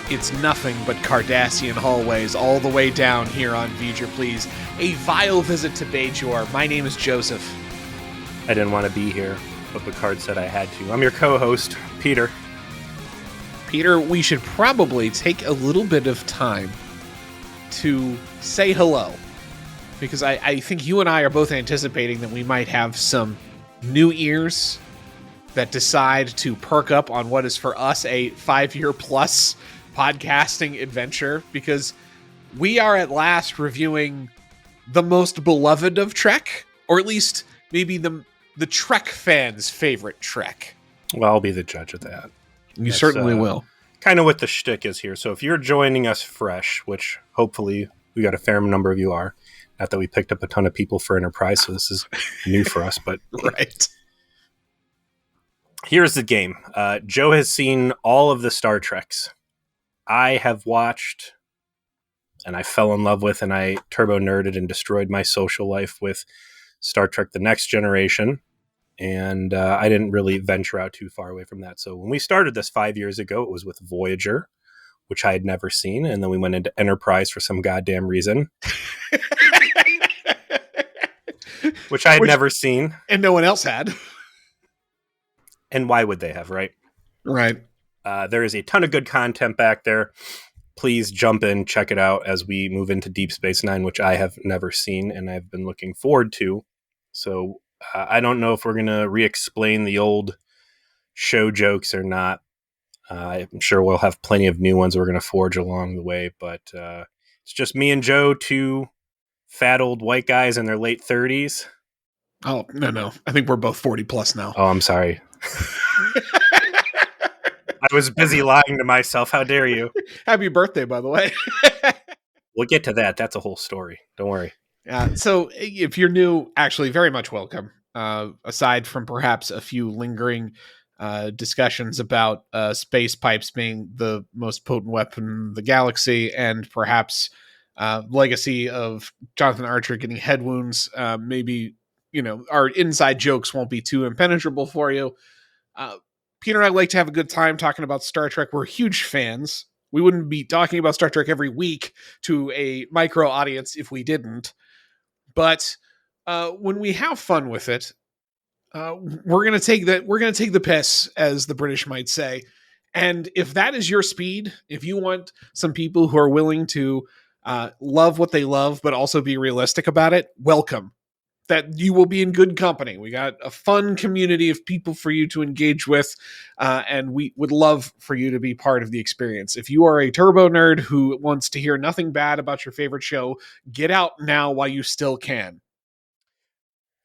It's nothing but Caradassian hallways all the way down here on V'ger Please. A vile visit to Bajor. My name is Joseph. I didn't want to be here, but Picard said I had to. I'm your co-host, Peter. Peter, we should probably take a little bit of time to say hello, because I think you and I are both anticipating that we might have some new ears that decide to perk up on what is for us a 5-year plus podcasting adventure, because we are at last reviewing the most beloved of Trek, or at least maybe the Trek fans' favorite Trek. Well, I'll be the judge of that. That's certainly will. Kind of what the shtick is here. So if you're joining us fresh, which hopefully we got a fair number of you are, not that we picked up a ton of people for Enterprise, so this is new for us, but right. Here's the game. Joe has seen all of the Star Treks. I have watched, and I fell in love with, and I turbo nerded and destroyed my social life with Star Trek The Next Generation. And I didn't really venture out too far away from that. So when we started this 5 years ago, it was with Voyager, which I had never seen. And then we went into Enterprise for some goddamn reason, which I had never seen. And no one else had. And why would they have, right? Right. There is a ton of good content back there. Please jump in, check it out as we move into Deep Space Nine, which I have never seen and I've been looking forward to. So I don't know if we're going to re-explain the old show jokes or not. I'm sure we'll have plenty of new ones we're going to forge along the way, but it's just me and Joe, two fat old white guys in their late 30s. Oh, no. I think we're both 40 plus now. Oh, I'm sorry. I was busy lying to myself. How dare you? Happy birthday, by the way. We'll get to that. That's a whole story. Don't worry. So if you're new, actually very much welcome. Aside from perhaps a few lingering discussions about space pipes being the most potent weapon in the galaxy, and perhaps legacy of Jonathan Archer getting head wounds, maybe, our inside jokes won't be too impenetrable for you. Peter and I like to have a good time talking about Star Trek. We're huge fans. We wouldn't be talking about Star Trek every week to a micro audience if we didn't. But when we have fun with it, we're going to take the piss, as the British might say. And if that is your speed, if you want some people who are willing to love what they love, but also be realistic about it, welcome. That you will be in good company. We got a fun community of people for you to engage with, and we would love for you to be part of the experience. If you are a turbo nerd who wants to hear nothing bad about your favorite show, get out now while you still can.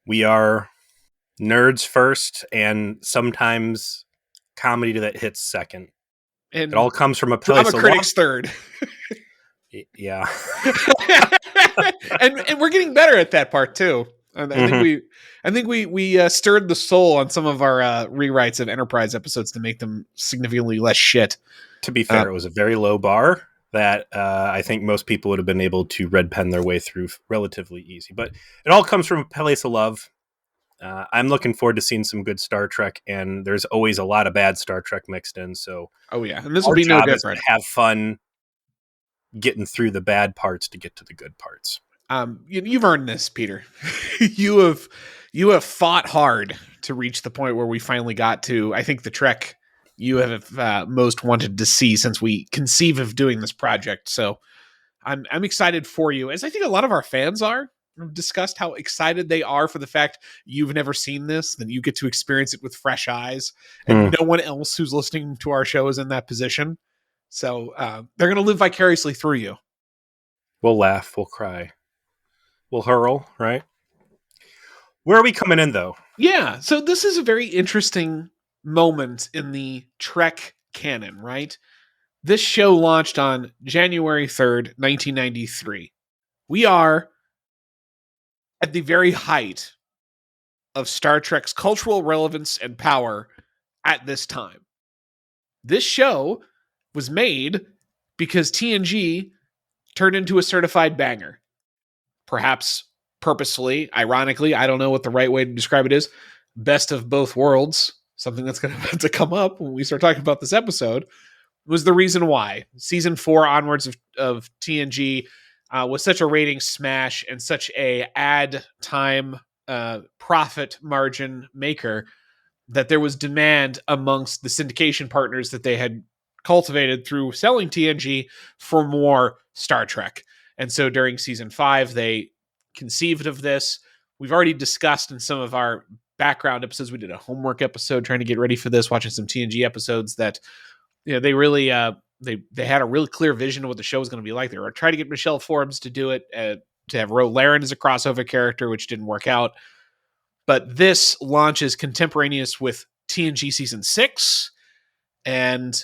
We are nerds first, and sometimes comedy that hits second. And it all comes from a place. I'm a critic's third. Yeah. and we're getting better at that part too. I think we stirred the soul on some of our rewrites of Enterprise episodes to make them significantly less shit. To be fair, it was a very low bar that I think most people would have been able to red pen their way through relatively easy. But it all comes from a place of love. I'm looking forward to seeing some good Star Trek, and there's always a lot of bad Star Trek mixed in. So, oh yeah, and this will be no different. Have fun getting through the bad parts to get to the good parts. You've earned this, Peter. You have fought hard to reach the point where we finally got to, I think, the Trek you have most wanted to see since we conceive of doing this project. So I'm excited for you, as I think a lot of our fans are. We've discussed how excited they are for the fact you've never seen this, then you get to experience it with fresh eyes, and no one else who's listening to our show is in that position. So they're going to live vicariously through you. We'll laugh, we'll cry, we'll hurl, right? Where are we coming in, though? Yeah, so this is a very interesting moment in the Trek canon, right? This show launched on January 3rd, 1993. We are at the very height of Star Trek's cultural relevance and power at this time. This show was made because TNG turned into a certified banger. Perhaps purposefully, ironically, I don't know what the right way to describe it is. Best of both worlds, something that's going to have to come up when we start talking about this episode. was the reason why season 4 onwards of TNG was such a rating smash and such a ad time profit margin maker that there was demand amongst the syndication partners that they had cultivated through selling TNG for more Star Trek. And so during season 5, they conceived of this. We've already discussed in some of our background episodes. We did a homework episode trying to get ready for this, watching some TNG episodes that, you know, they really they had a really clear vision of what the show was going to be like. They were trying to get Michelle Forbes to do it, to have Ro Laren as a crossover character, which didn't work out. But this launches contemporaneous with TNG season 6, and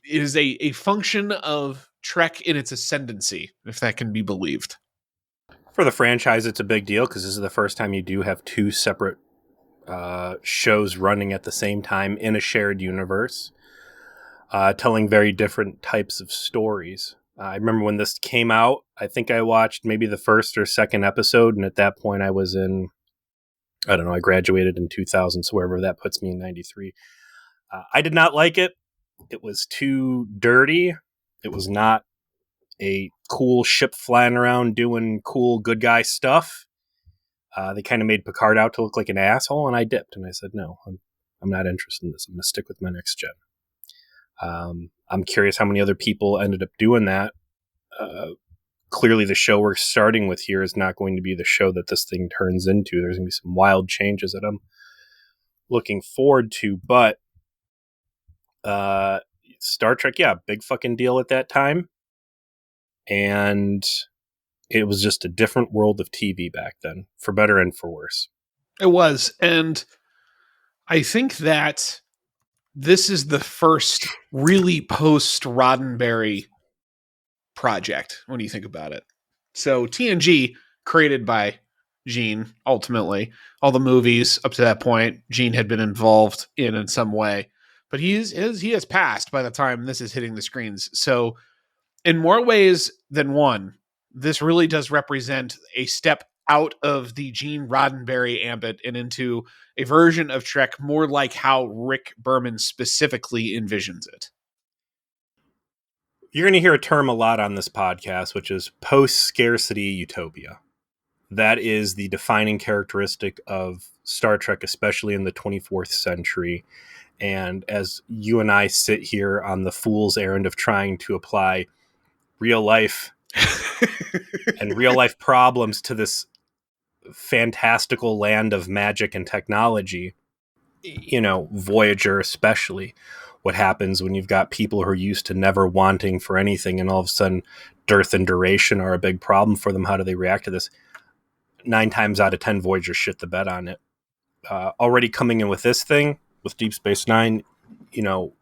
it is a function of Trek in its ascendancy, if that can be believed. For the franchise, it's a big deal because this is the first time you do have two separate shows running at the same time in a shared universe, telling very different types of stories. I remember when this came out, I think I watched maybe the first or second episode, and at that point I was in, I don't know, I graduated in 2000, so wherever that puts me in 93. I did not like it. It was too dirty. It was not a cool ship flying around doing cool good guy stuff. They kind of made Picard out to look like an asshole, and I dipped, and I said, no, I'm not interested in this. I'm going to stick with my next gen. I'm curious how many other people ended up doing that. Clearly the show we're starting with here is not going to be the show that this thing turns into. There's going to be some wild changes that I'm looking forward to, but Star Trek, yeah, big fucking deal at that time. And it was just a different world of TV back then, for better and for worse. It was. And I think that this is the first really post Roddenberry project when you think about it. So TNG, created by Gene, ultimately. All the movies up to that point, Gene had been involved in some way. But he has passed by the time this is hitting the screens. So in more ways than one, this really does represent a step out of the Gene Roddenberry ambit and into a version of Trek more like how Rick Berman specifically envisions it. You're going to hear a term a lot on this podcast, which is post-scarcity utopia. That is the defining characteristic of Star Trek, especially in the 24th century. And as you and I sit here on the fool's errand of trying to apply real life and real life problems to this fantastical land of magic and technology, you know, Voyager especially, what happens when you've got people who are used to never wanting for anything and all of a sudden dearth and duration are a big problem for them. How do they react to this? 9 times out of 10 Voyager shit the bed on it. Already coming in with this thing, with Deep Space Nine, you know,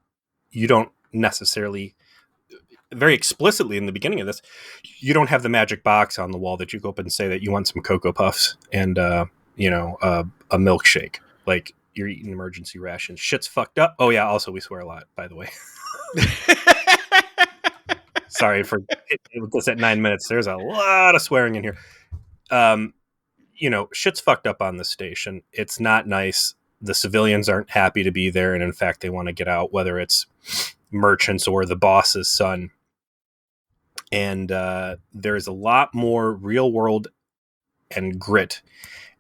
you don't necessarily, very explicitly in the beginning of this, you don't have the magic box on the wall that you go up and say that you want some Cocoa Puffs and, you know, a milkshake. Like, you're eating emergency rations. Shit's fucked up. Oh, yeah, also we swear a lot, by the way. Sorry for this at 9 minutes. There's a lot of swearing in here. You know, shit's fucked up on the station. It's not nice. The civilians aren't happy to be there, and in fact, they want to get out, whether it's merchants or the boss's son. And there's a lot more real world and grit.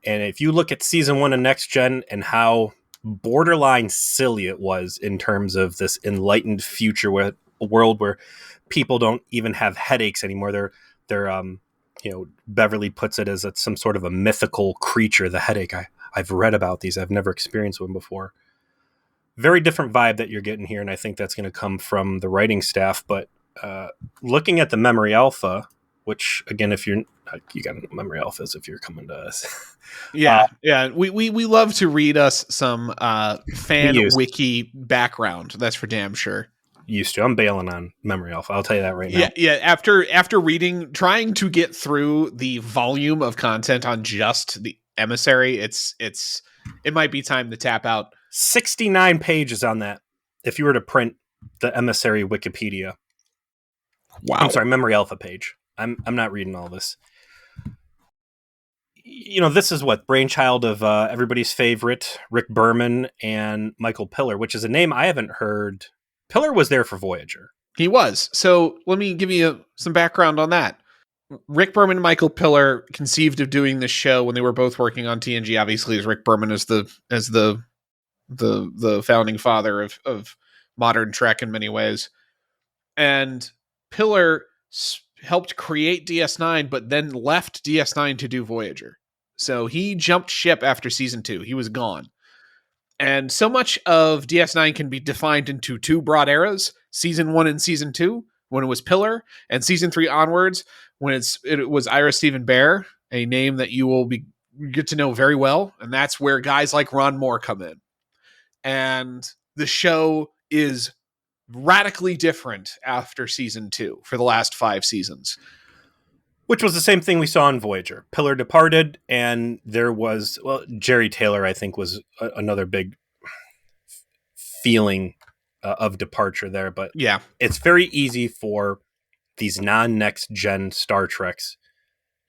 And if you look at season 1 of Next Gen and how borderline silly it was in terms of this enlightened future where a world where people don't even have headaches anymore. They're you know, Beverly puts it as some sort of a mythical creature, the headache. I've read about these. I've never experienced one before. Very different vibe that you're getting here, and I think that's going to come from the writing staff. But looking at the Memory Alpha, which, again, if you got Memory Alphas if you're coming to us. Yeah. We love to read us some fan wiki background. That's for damn sure. Used to. I'm bailing on Memory Alpha. I'll tell you that right now. Yeah. After reading, trying to get through the volume of content on just the Emissary, it might be time to tap out. 69 pages on that. If you were to print the Emissary Wikipedia. Wow. I'm sorry, Memory Alpha page. I'm not reading all this. You know, this is what brainchild of everybody's favorite Rick Berman and Michael Piller, which is a name I haven't heard Pillar was there for Voyager. He was. So let me give you some background on that. Rick Berman and Michael Pillar conceived of doing this show when they were both working on TNG. Obviously, as Rick Berman as the founding father of modern Trek in many ways, and Pillar helped create DS9, but then left DS9 to do Voyager. So he jumped ship after season 2. He was gone. And so much of DS9 can be defined into two broad eras, season 1 and season 2, when it was Pillar, and season 3 onwards, when it was Ira Stephen Bear, a name that you will get to know very well. And that's where guys like Ron Moore come in. And the show is radically different after season 2 for the last 5 seasons. Which was the same thing we saw in Voyager. Pillar departed, and there was, Jerry Taylor, I think, was another big feeling of departure there. But yeah, it's very easy for these non-next gen Star Treks.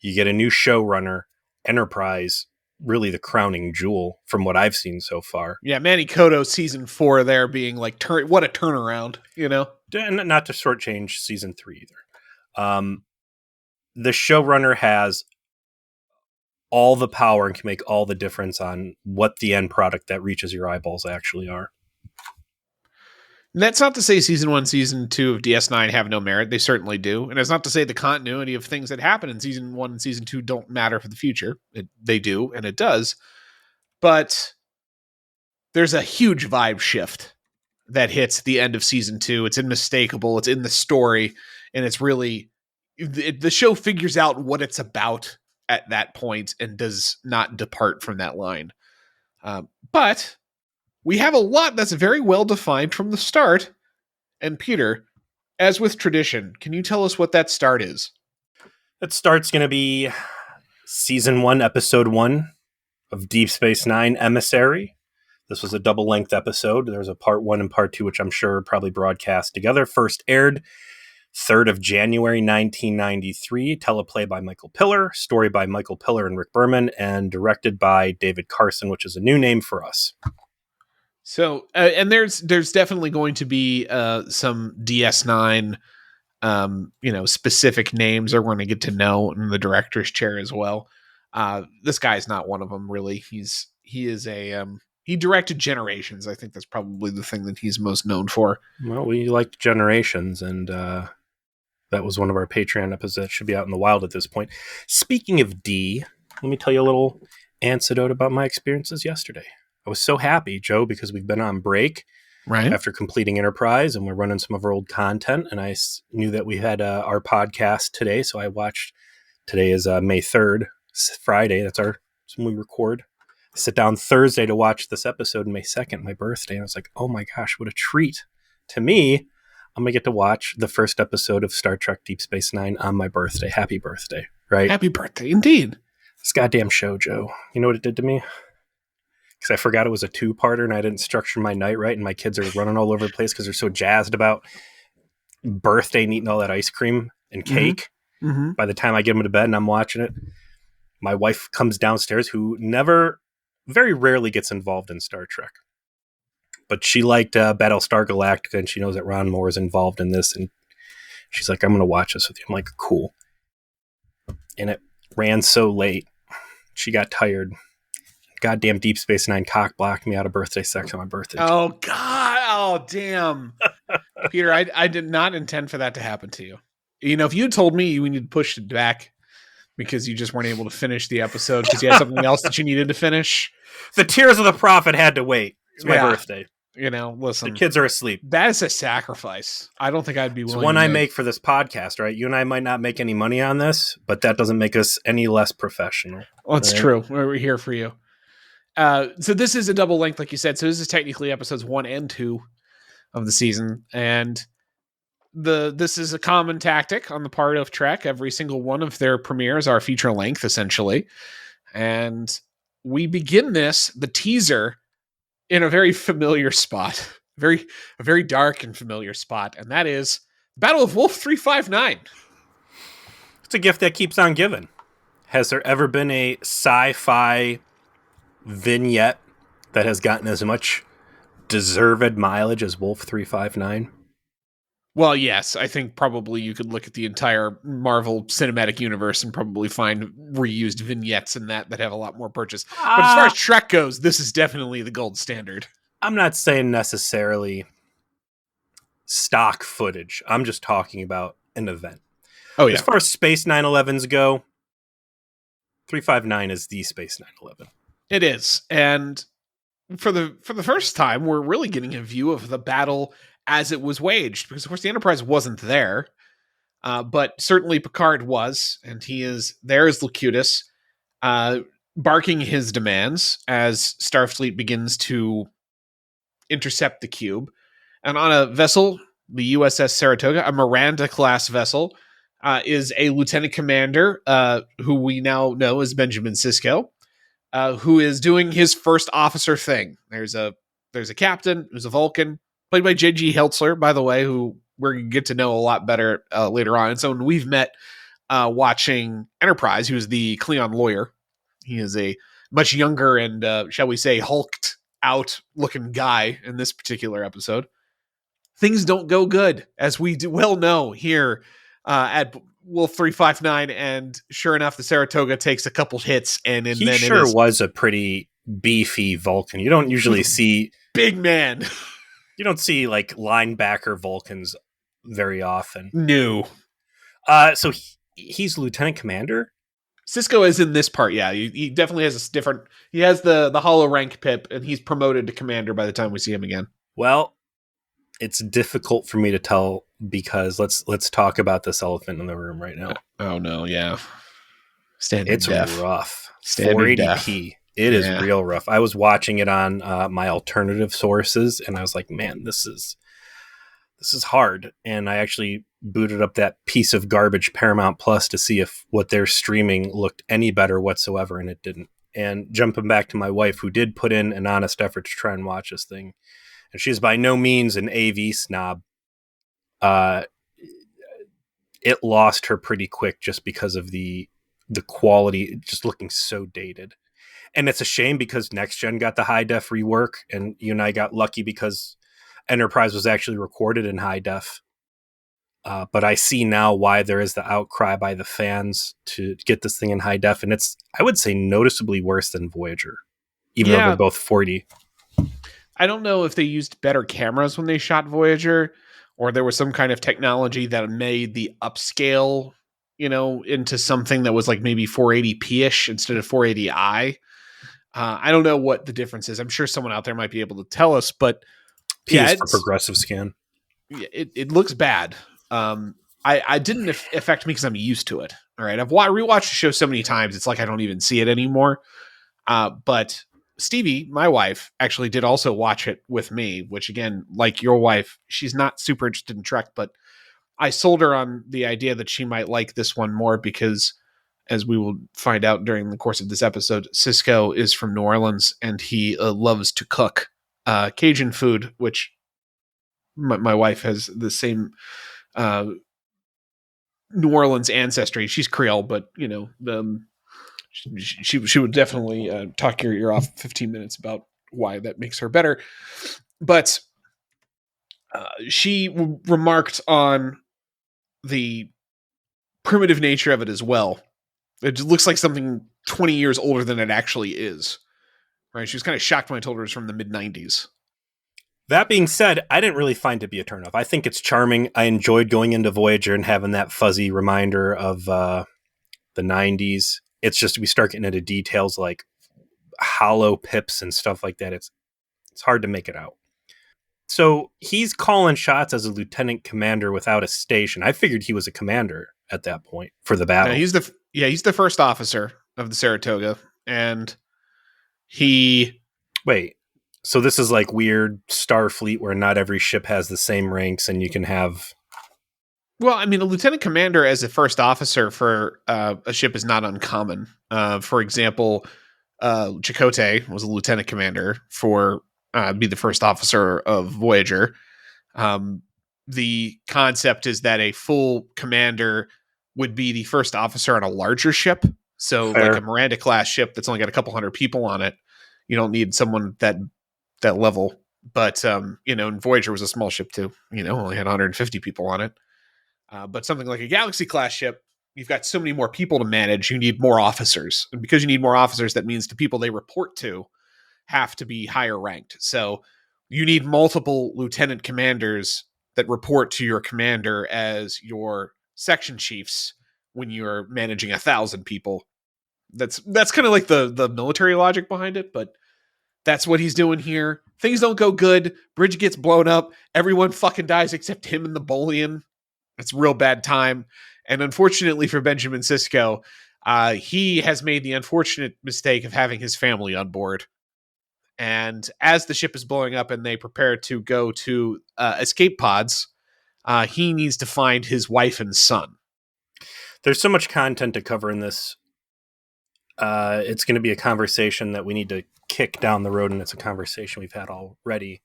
You get a new showrunner, Enterprise, really the crowning jewel from what I've seen so far. Yeah, Manny Koto season 4 there being like, what a turnaround, you know? And not to shortchange season 3 either. The showrunner has all the power and can make all the difference on what the end product that reaches your eyeballs actually are. And that's not to say season 1, season 2 of DS9 have no merit. They certainly do. And it's not to say the continuity of things that happen in season 1 and season 2 don't matter for the future. They do, and it does. But there's a huge vibe shift that hits the end of season 2. It's unmistakable. It's in the story. And it's really... the show figures out what it's about at that point and does not depart from that line. But we have a lot that's very well defined from the start. And Peter, as with tradition, can you tell us what that start is? That start's going to be season 1, episode 1 of Deep Space Nine, Emissary. This was a double-length episode. There's a part 1 and part 2, which I'm sure probably broadcast together. First aired 3rd of January, 1993, teleplay by Michael Pillar, story by Michael Pillar and Rick Berman, and directed by David Carson, which is a new name for us. So, and there's definitely going to be some DS9, specific names that we're going to get to know in the director's chair as well. This guy's not one of them, really. He directed Generations. I think that's probably the thing that he's most known for. Well, we liked Generations, and that was one of our Patreon episodes that should be out in the wild at this point. Speaking of D, let me tell you a little anecdote about my experiences yesterday. I was so happy, Joe, because we've been on break after completing Enterprise, and we're running some of our old content, and I knew that we had our podcast today, so I watched. Today is May 3rd, Friday. That's when we record. I sit down Thursday to watch this episode, May 2nd, my birthday, and I was like, oh my gosh, what a treat. To me, I'm going to get to watch the first episode of Star Trek Deep Space Nine on my birthday. Happy birthday, right? Happy birthday, indeed. This goddamn show, Joe. You know what it did to me? Because I forgot it was a 2-parter and I didn't structure my night right, and my kids are running all over the place because they're so jazzed about birthday and eating all that ice cream and cake. Mm-hmm. By the time I get them to bed and I'm watching it, my wife comes downstairs, who very rarely gets involved in Star Trek. But she liked Battlestar Galactica, and she knows that Ron Moore is involved in this, and she's like, I'm going to watch this with you. I'm like, cool. And it ran so late. She got tired. Goddamn Deep Space Nine cock blocked me out of birthday sex on my birthday. Oh, God. Oh, damn. Peter, I did not intend for that to happen to you. You know, if you had told me you needed to push it back because you just weren't able to finish the episode because you had something else that you needed to finish. The Tears of the Prophet had to wait. It's my birthday. You know, listen. The kids are asleep. That is a sacrifice. I don't think I'd be willing to make. It's one I make for this podcast, right? You and I might not make any money on this, but that doesn't make us any less professional. Well, it's true. We're here for you. So this is a double length, like you said. So this is technically episodes 1 and 2 of the season. And this is a common tactic on the part of Trek. Every single one of their premieres are feature length, essentially. And we begin the teaser, in a very familiar spot, a very dark and familiar spot, and that is Battle of Wolf 359. It's a gift that keeps on giving. Has there ever been a sci-fi vignette that has gotten as much deserved mileage as Wolf 359? Well, yes, I think probably you could look at the entire Marvel Cinematic Universe and probably find reused vignettes in that have a lot more purchase. But as far as Uh, Trek goes, this is definitely the gold standard. I'm not saying necessarily stock footage. I'm just talking about an event. Oh As yeah, far as Space 911s go, 359 is the Space 911. it is. And for the first time, we're really getting a view of the battle as it was waged, because of course the Enterprise wasn't there, but certainly Picard was, and he is there as Locutus, uh, barking his demands as Starfleet begins to intercept the cube. And on a vessel, the USS Saratoga, a Miranda class vessel, is a lieutenant commander who we now know as Benjamin Sisko, who is doing his first officer thing. There's a captain who's a Vulcan, played by J.G. Heltzler, by the way, who we're going to get to know a lot better later on. And so when we've met watching Enterprise, who's the Klingon lawyer, he is a much younger and, shall we say, hulked out looking guy in this particular episode. Things don't go good, as we well know here at Wolf 359, and sure enough, the Saratoga takes a couple hits, and He then it sure is was a pretty beefy Vulcan. You don't usually see big man. you don't see like linebacker Vulcans very often. New. So he's lieutenant commander. Sisko is in this part, yeah. He definitely has a different. He has the hollow rank pip, and he's promoted to commander by the time we see him again. Well, it's difficult for me to tell because let's talk about this elephant in the room right now. Oh no, yeah. Standard It's def. rough. Standard 480p. It is real rough. I was watching it on my alternative sources, and I was like, man, this is hard. And I actually booted up that piece of garbage Paramount Plus to see if what they're streaming looked any better whatsoever, and it didn't. And jumping back to my wife, who did put in an honest effort to try and watch this thing, and she's by no means an AV snob, it lost her pretty quick just because of the quality just looking so dated. And it's a shame because Next Gen got the high def rework, and you and I got lucky because Enterprise was actually recorded in high def. But I see now why there is the outcry by the fans to get this thing in high def, and it's, I would say, noticeably worse than Voyager, even though they're both 40. I don't know if they used better cameras when they shot Voyager, or there was some kind of technology that made the upscale, into something that was like maybe 480p-ish instead of 480i. I don't know what the difference is. I'm sure someone out there might be able to tell us, but P is for progressive scan. It looks bad. I didn't affect me because I'm used to it. All right, I've rewatched the show so many times, it's like I don't even see it anymore. But Stevie, my wife, actually did also watch it with me, which again, like your wife, she's not super interested in Trek, but I sold her on the idea that she might like this one more because, as we will find out during the course of this episode, Sisko is from New Orleans and he loves to cook Cajun food, which my wife has the same New Orleans ancestry. She's Creole, but she would definitely talk your ear off 15 minutes about why that makes her better. But she remarked on the primitive nature of it as well. It looks like something 20 years older than it actually is. Right? She was kind of shocked when I told her it was from the mid-90s. That being said, I didn't really find it to be a turnoff. I think it's charming. I enjoyed going into Voyager and having that fuzzy reminder of the 90s. It's just we start getting into details like hollow pips and stuff like that. It's hard to make it out. So he's calling shots as a lieutenant commander without a station. I figured he was a commander at that point for the battle. He's the first officer of the Saratoga, and he... Wait, so this is like weird Starfleet where not every ship has the same ranks and you can have... Well, I mean, a lieutenant commander as a first officer for a ship is not uncommon. For example, Chakotay was a lieutenant commander for be the first officer of Voyager. The concept is that a full commander would be the first officer on a larger ship. So Fair. like a Miranda class ship that's only got a couple hundred people on it. You don't need someone that level. But and Voyager was a small ship too. Only had 150 people on it. But something like a Galaxy class ship, you've got so many more people to manage. You need more officers, and because you need more officers, that means the people they report to have to be higher ranked. So you need multiple lieutenant commanders that report to your commander as your section chiefs when you're managing 1,000 people. That's kind of like the military logic behind it, but that's what he's doing here. Things don't go good. Bridge gets blown up. Everyone fucking dies except him and the Bolian. It's a real bad time. And unfortunately for Benjamin Sisko, he has made the unfortunate mistake of having his family on board. And as the ship is blowing up and they prepare to go to escape pods, he needs to find his wife and son. There's so much content to cover in this. It's going to be a conversation that we need to kick down the road, and it's a conversation we've had already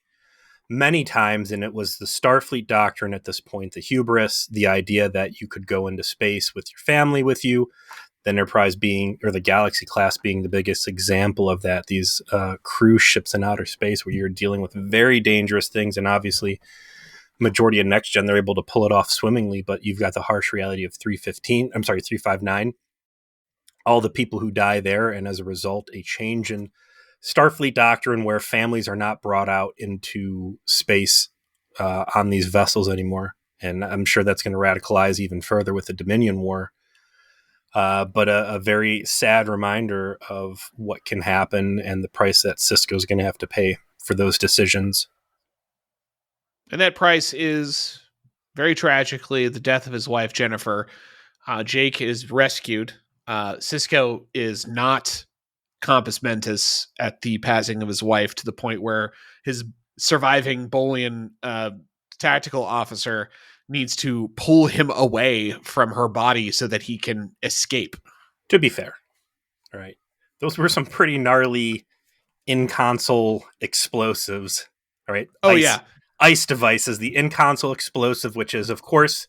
many times, and it was the Starfleet doctrine at this point, the hubris, the idea that you could go into space with your family with you, the Enterprise being, or the Galaxy class being the biggest example of that, these cruise ships in outer space where you're dealing with very dangerous things, and obviously majority of Next Gen, they're able to pull it off swimmingly, but you've got the harsh reality of 359, all the people who die there, and as a result, a change in Starfleet doctrine where families are not brought out into space on these vessels anymore. And I'm sure that's going to radicalize even further with the Dominion War. But a very sad reminder of what can happen and the price that Sisko is going to have to pay for those decisions. And that price is, very tragically, the death of his wife, Jennifer. Jake is rescued. Sisko is not compos mentis at the passing of his wife, to the point where his surviving Bolian tactical officer needs to pull him away from her body so that he can escape. To be fair, all right, those were some pretty gnarly in-console explosives. All right. Oh, yeah. Ice devices, the in-console explosive, which is, of course,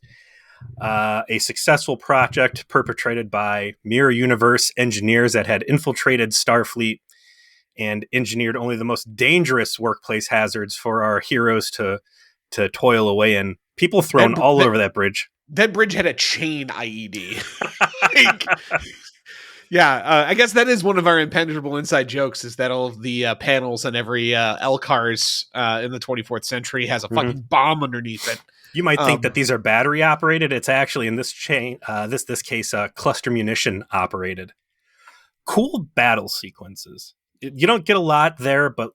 a successful project perpetrated by Mirror Universe engineers that had infiltrated Starfleet and engineered only the most dangerous workplace hazards for our heroes to toil away in. People thrown all over that bridge. That bridge had a chain IED. Yeah, I guess that is one of our impenetrable inside jokes, is that all of the panels on every LCARS in the 24th century has a fucking bomb underneath it. You might think that these are battery operated. It's actually, in this chain, this case, cluster munition operated. Cool battle sequences. You don't get a lot there, but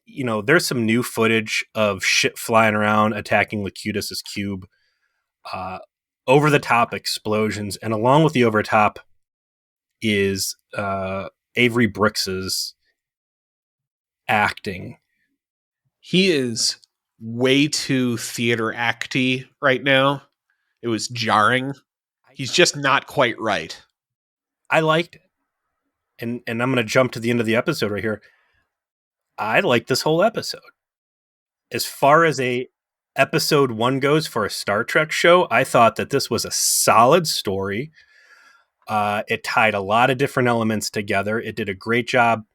there's some new footage of shit flying around, attacking Locutus's cube, over the top explosions, and along with the over top is Avery Brooks's acting. He is way too theater acty right now. It was jarring. He's just not quite right. I liked it. And I'm going to jump to the end of the episode right here. I like this whole episode. As far as a episode 1 goes for a Star Trek show, I thought that this was a solid story. It tied a lot of different elements together. It did a great job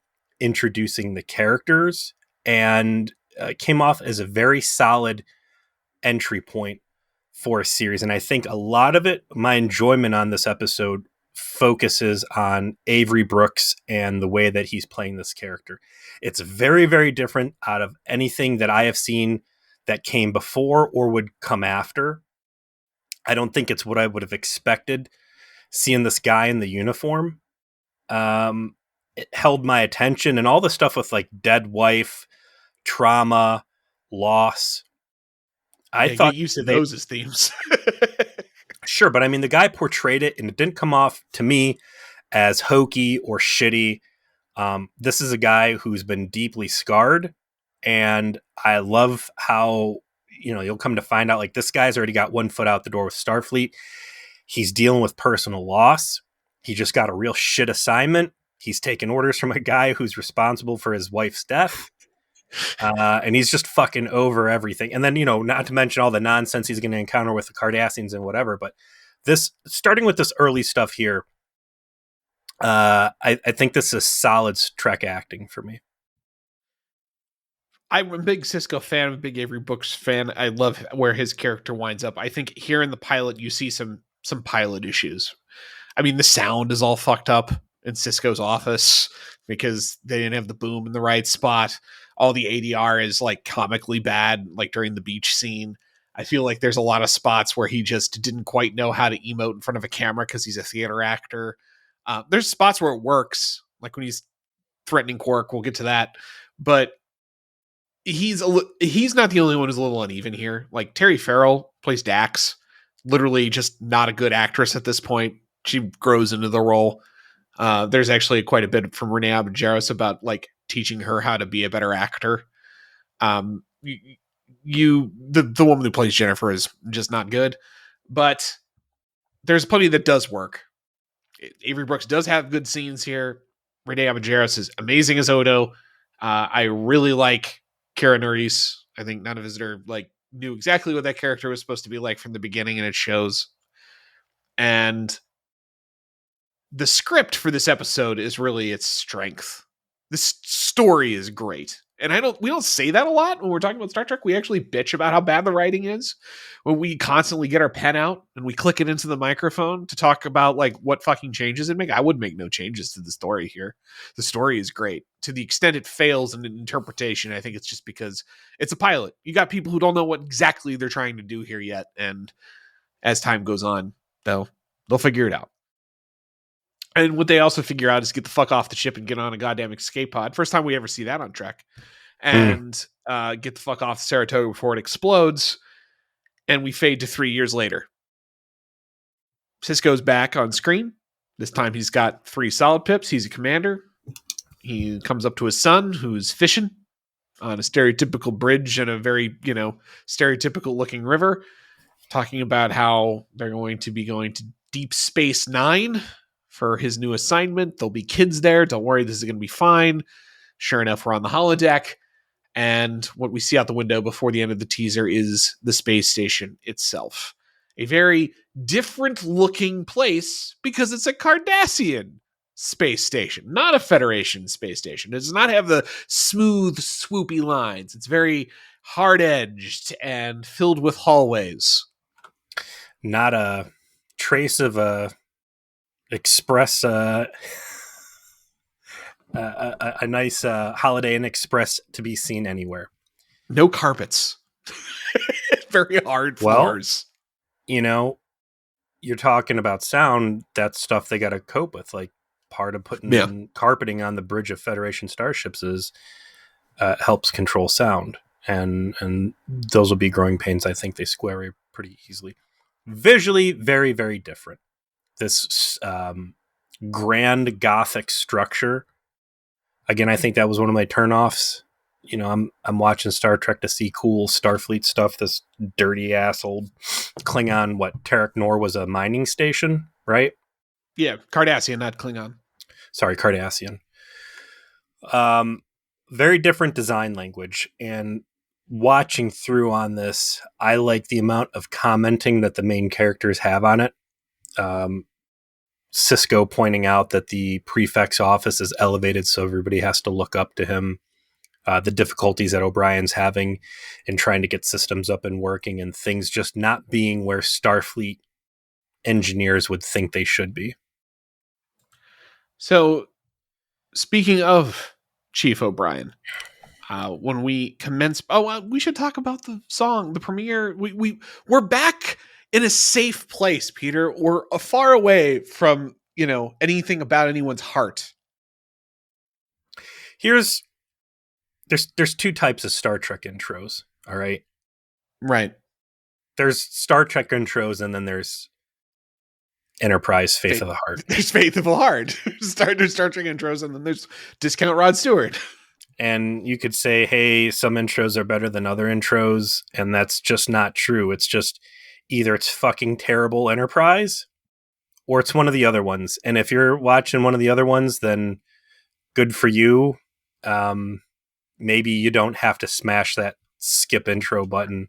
introducing the characters, and came off as a very solid entry point for a series. And I think a lot of it, my enjoyment on this episode, focuses on Avery Brooks and the way that he's playing this character. It's very, very different out of anything that I have seen that came before or would come after. I don't think it's what I would have expected seeing this guy in the uniform. It held my attention, and all the stuff with like dead wife, trauma, loss. I thought get used to those as themes. Sure, but I mean, the guy portrayed it, and it didn't come off to me as hokey or shitty. This is a guy who's been deeply scarred, and I love how, you'll come to find out, like, this guy's already got one foot out the door with Starfleet. He's dealing with personal loss. He just got a real shit assignment. He's taking orders from a guy who's responsible for his wife's death. And he's just fucking over everything. And then, not to mention all the nonsense he's going to encounter with the Cardassians and whatever. But starting with this early stuff here, I think this is solid Trek acting for me. I'm a big Sisko fan. I'm a big Avery Brooks fan. I love where his character winds up. I think here in the pilot, you see some pilot issues. I mean, the sound is all fucked up in Sisko's office because they didn't have the boom in the right spot. All the ADR is like comically bad, like during the beach scene. I feel like there's a lot of spots where he just didn't quite know how to emote in front of a camera because he's a theater actor. There's spots where it works, like when he's threatening Quark. We'll get to that, but he's not the only one who's a little uneven here. Like Terry Farrell plays Dax, literally just not a good actress at this point. She grows into the role. There's actually quite a bit from Renee Abajeros about like teaching her how to be a better actor. The woman who plays Jennifer is just not good, but there's plenty that does work. Avery Brooks does have good scenes here. Renee Abajeros is amazing as Odo. I really like Kara Nerys. I think none of us like knew exactly what that character was supposed to be like from the beginning, and it shows. And the script for this episode is really its strength. This story is great. And we don't say that a lot when we're talking about Star Trek. We actually bitch about how bad the writing is when we constantly get our pen out and we click it into the microphone to talk about like what fucking changes it make. I would make no changes to the story here. The story is great. To the extent it fails in interpretation, I think it's just because it's a pilot. You got people who don't know what exactly they're trying to do here yet. And as time goes on, they'll figure it out. And what they also figure out is get the fuck off the ship and get on a goddamn escape pod. First time we ever see that on Trek. And get the fuck off Saratoga before it explodes. And we fade to 3 years later. Sisko's back on screen. This time he's got 3 solid pips. He's a commander. He comes up to his son, who's fishing on a stereotypical bridge in a very, stereotypical looking river, talking about how they're going to be going to Deep Space Nine for his new assignment. There'll be kids there. Don't worry, this is going to be fine. Sure enough, we're on the holodeck. And what we see out the window before the end of the teaser is the space station itself. A very different looking place because it's a Cardassian space station, not a Federation space station. It does not have the smooth, swoopy lines. It's very hard-edged and filled with hallways. Not a trace of a express a nice Holiday Inn Express to be seen anywhere. No carpets. Very hard floors. Well, you're talking about sound. That's stuff they got to cope with. Like part of putting carpeting on the bridge of Federation starships is helps control sound, and those will be growing pains. I think they square away pretty easily. Visually, very, very different. This grand Gothic structure. Again, I think that was one of my turnoffs. I'm watching Star Trek to see cool Starfleet stuff. This dirty ass old Klingon. What Terek Nor was a mining station, right? Yeah, Cardassian, not Klingon. Sorry, Cardassian. Very different design language, and watching through on this, I like the amount of commenting that the main characters have on it. Sisko pointing out that the prefect's office is elevated, so everybody has to look up to him. The difficulties that O'Brien's having in trying to get systems up and working, and things just not being where Starfleet engineers would think they should be. So, speaking of Chief O'Brien, when we commence, we should talk about the song, the premiere. We're back in a safe place, Peter. We're far away from, anything about anyone's heart. There's 2 types of Star Trek intros. All right. Right. There's Star Trek intros, and then there's Enterprise Faith of the Heart. There's Faith of the Heart. Star Trek intros, and then there's Discount Rod Stewart. And you could say, hey, some intros are better than other intros, and that's just not true. It's just either it's fucking terrible Enterprise, or it's one of the other ones. And if you're watching one of the other ones, then good for you. Maybe you don't have to smash that skip intro button.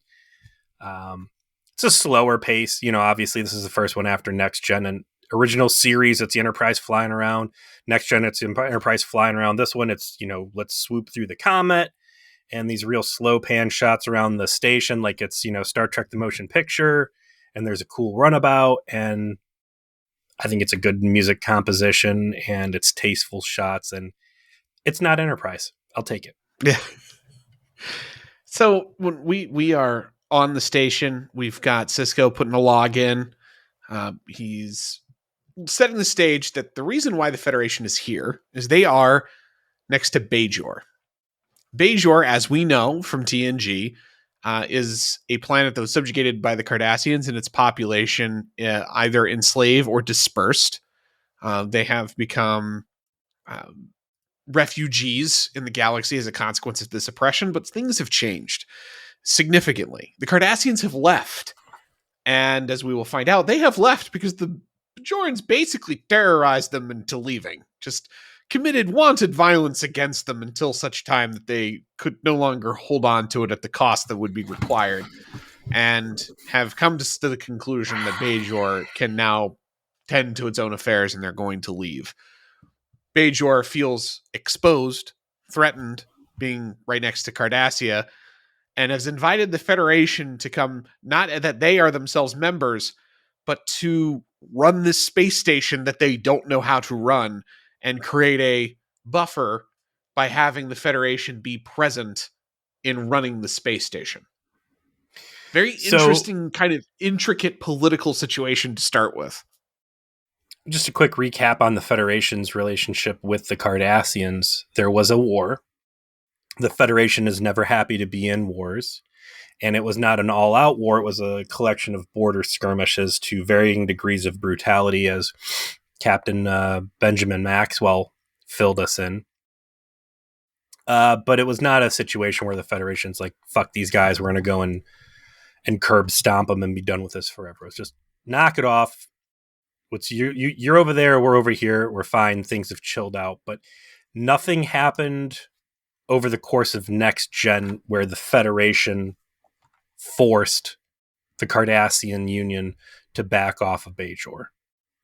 It's a slower pace. Obviously this is the first one after Next Gen, and original series, it's the Enterprise flying around. Next Gen, it's the Enterprise flying around. This one, it's, let's swoop through the comet and these real slow pan shots around the station, like it's, Star Trek the Motion Picture, and there's a cool runabout, and I think it's a good music composition, and it's tasteful shots, and it's not Enterprise. I'll take it. Yeah. So when we are on the station, we've got Sisko putting a log in. He's setting the stage that the reason why the Federation is here is they are next to Bajor. Bajor, as we know from TNG, is a planet that was subjugated by the Cardassians and its population either enslaved or dispersed. They have become refugees in the galaxy as a consequence of this oppression, but things have changed significantly. The Cardassians have left, and as we will find out, they have left because the Bajorans basically terrorized them into leaving, just committed wanted violence against them until such time that they could no longer hold on to it at the cost that would be required, and have come to the conclusion that Bajor can now tend to its own affairs and they're going to leave. Bajor feels exposed, threatened, being right next to Cardassia, and has invited the Federation to come, not that they are themselves members, but to run this space station that they don't know how to run and create a buffer by having the Federation be present in running the space station. Very interesting, kind of intricate political situation to start with. Just a quick recap on the Federation's relationship with the Cardassians. There was a war. The Federation is never happy to be in wars. And it was not an all-out war. It was a collection of border skirmishes to varying degrees of brutality, as Captain Benjamin Maxwell filled us in. But it was not a situation where the Federation's like, fuck these guys, we're going to go and curb stomp them and be done with this forever. It's just knock it off. You're over there, we're over here, we're fine, things have chilled out. But nothing happened over the course of Next Gen where the Federation forced the Cardassian Union to back off of Bajor,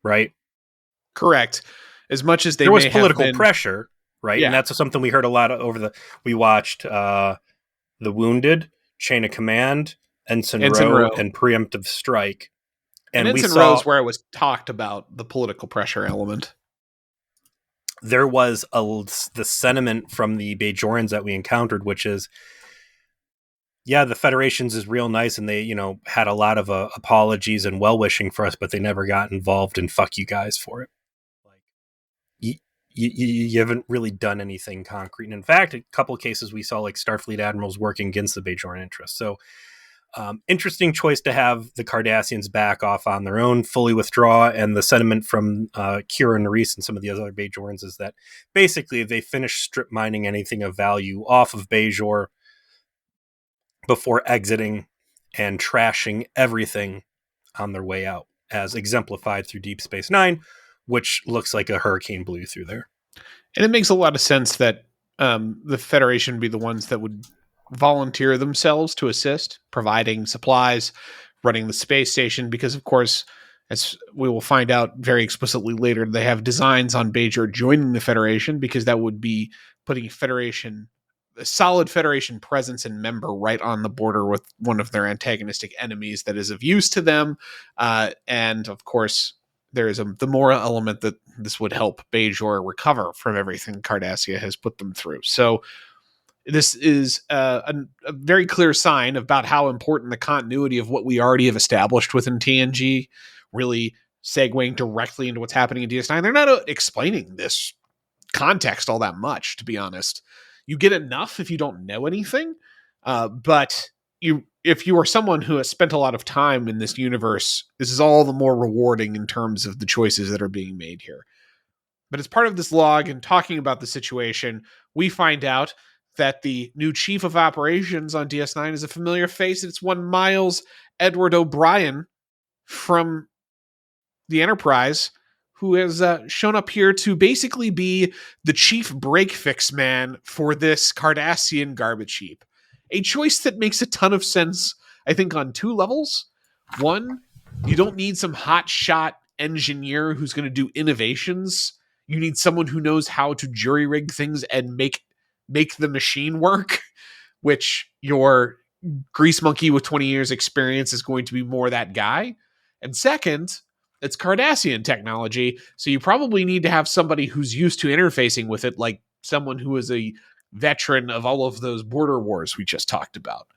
right? Correct. As much as there was political pressure, right? Yeah. And that's something we heard a lot of we watched The Wounded, Chain of Command, Ensign Rowe, and Preemptive Strike. And Ensign Rowe's where it was talked about the political pressure element. There was the sentiment from the Bajorans that we encountered, which is, yeah, the Federation's is real nice, and they, had a lot of apologies and well-wishing for us, but they never got involved, and fuck you guys for it. Like, you haven't really done anything concrete. And in fact, a couple of cases we saw like Starfleet admirals working against the Bajoran interests. So, interesting choice to have the Cardassians back off on their own, fully withdraw. And the sentiment from Kira Nerys and some of the other Bajorans is that basically they finished strip mining anything of value off of Bajor before exiting and trashing everything on their way out, as exemplified through Deep Space Nine, which looks like a hurricane blew through there. And it makes a lot of sense that the Federation would be the ones that would volunteer themselves to assist, providing supplies, running the space station, because, of course, as we will find out very explicitly later, they have designs on Bajor joining the Federation, because that would be putting a solid Federation presence and member right on the border with one of their antagonistic enemies that is of use to them. And, of course, there is the moral element that this would help Bajor recover from everything Cardassia has put them through. So this is a very clear sign about how important the continuity of what we already have established within TNG, really segueing directly into what's happening in DS9. They're not explaining this context all that much, to be honest. You get enough if you don't know anything, but if you are someone who has spent a lot of time in this universe, this is all the more rewarding in terms of the choices that are being made here. But as part of this log and talking about the situation, we find out that the new chief of operations on DS9 is a familiar face. It's one Miles Edward O'Brien from the Enterprise, who has shown up here to basically be the chief break-fix man for this Cardassian garbage heap. A choice that makes a ton of sense, I think, on two levels. One, you don't need some hotshot engineer who's going to do innovations. You need someone who knows how to jury-rig things and make the machine work. which your grease monkey with 20 years experience is going to be more that guy. And second, it's Cardassian technology, so you probably need to have somebody who's used to interfacing with it, like someone who is a veteran of all of those border wars we just talked about.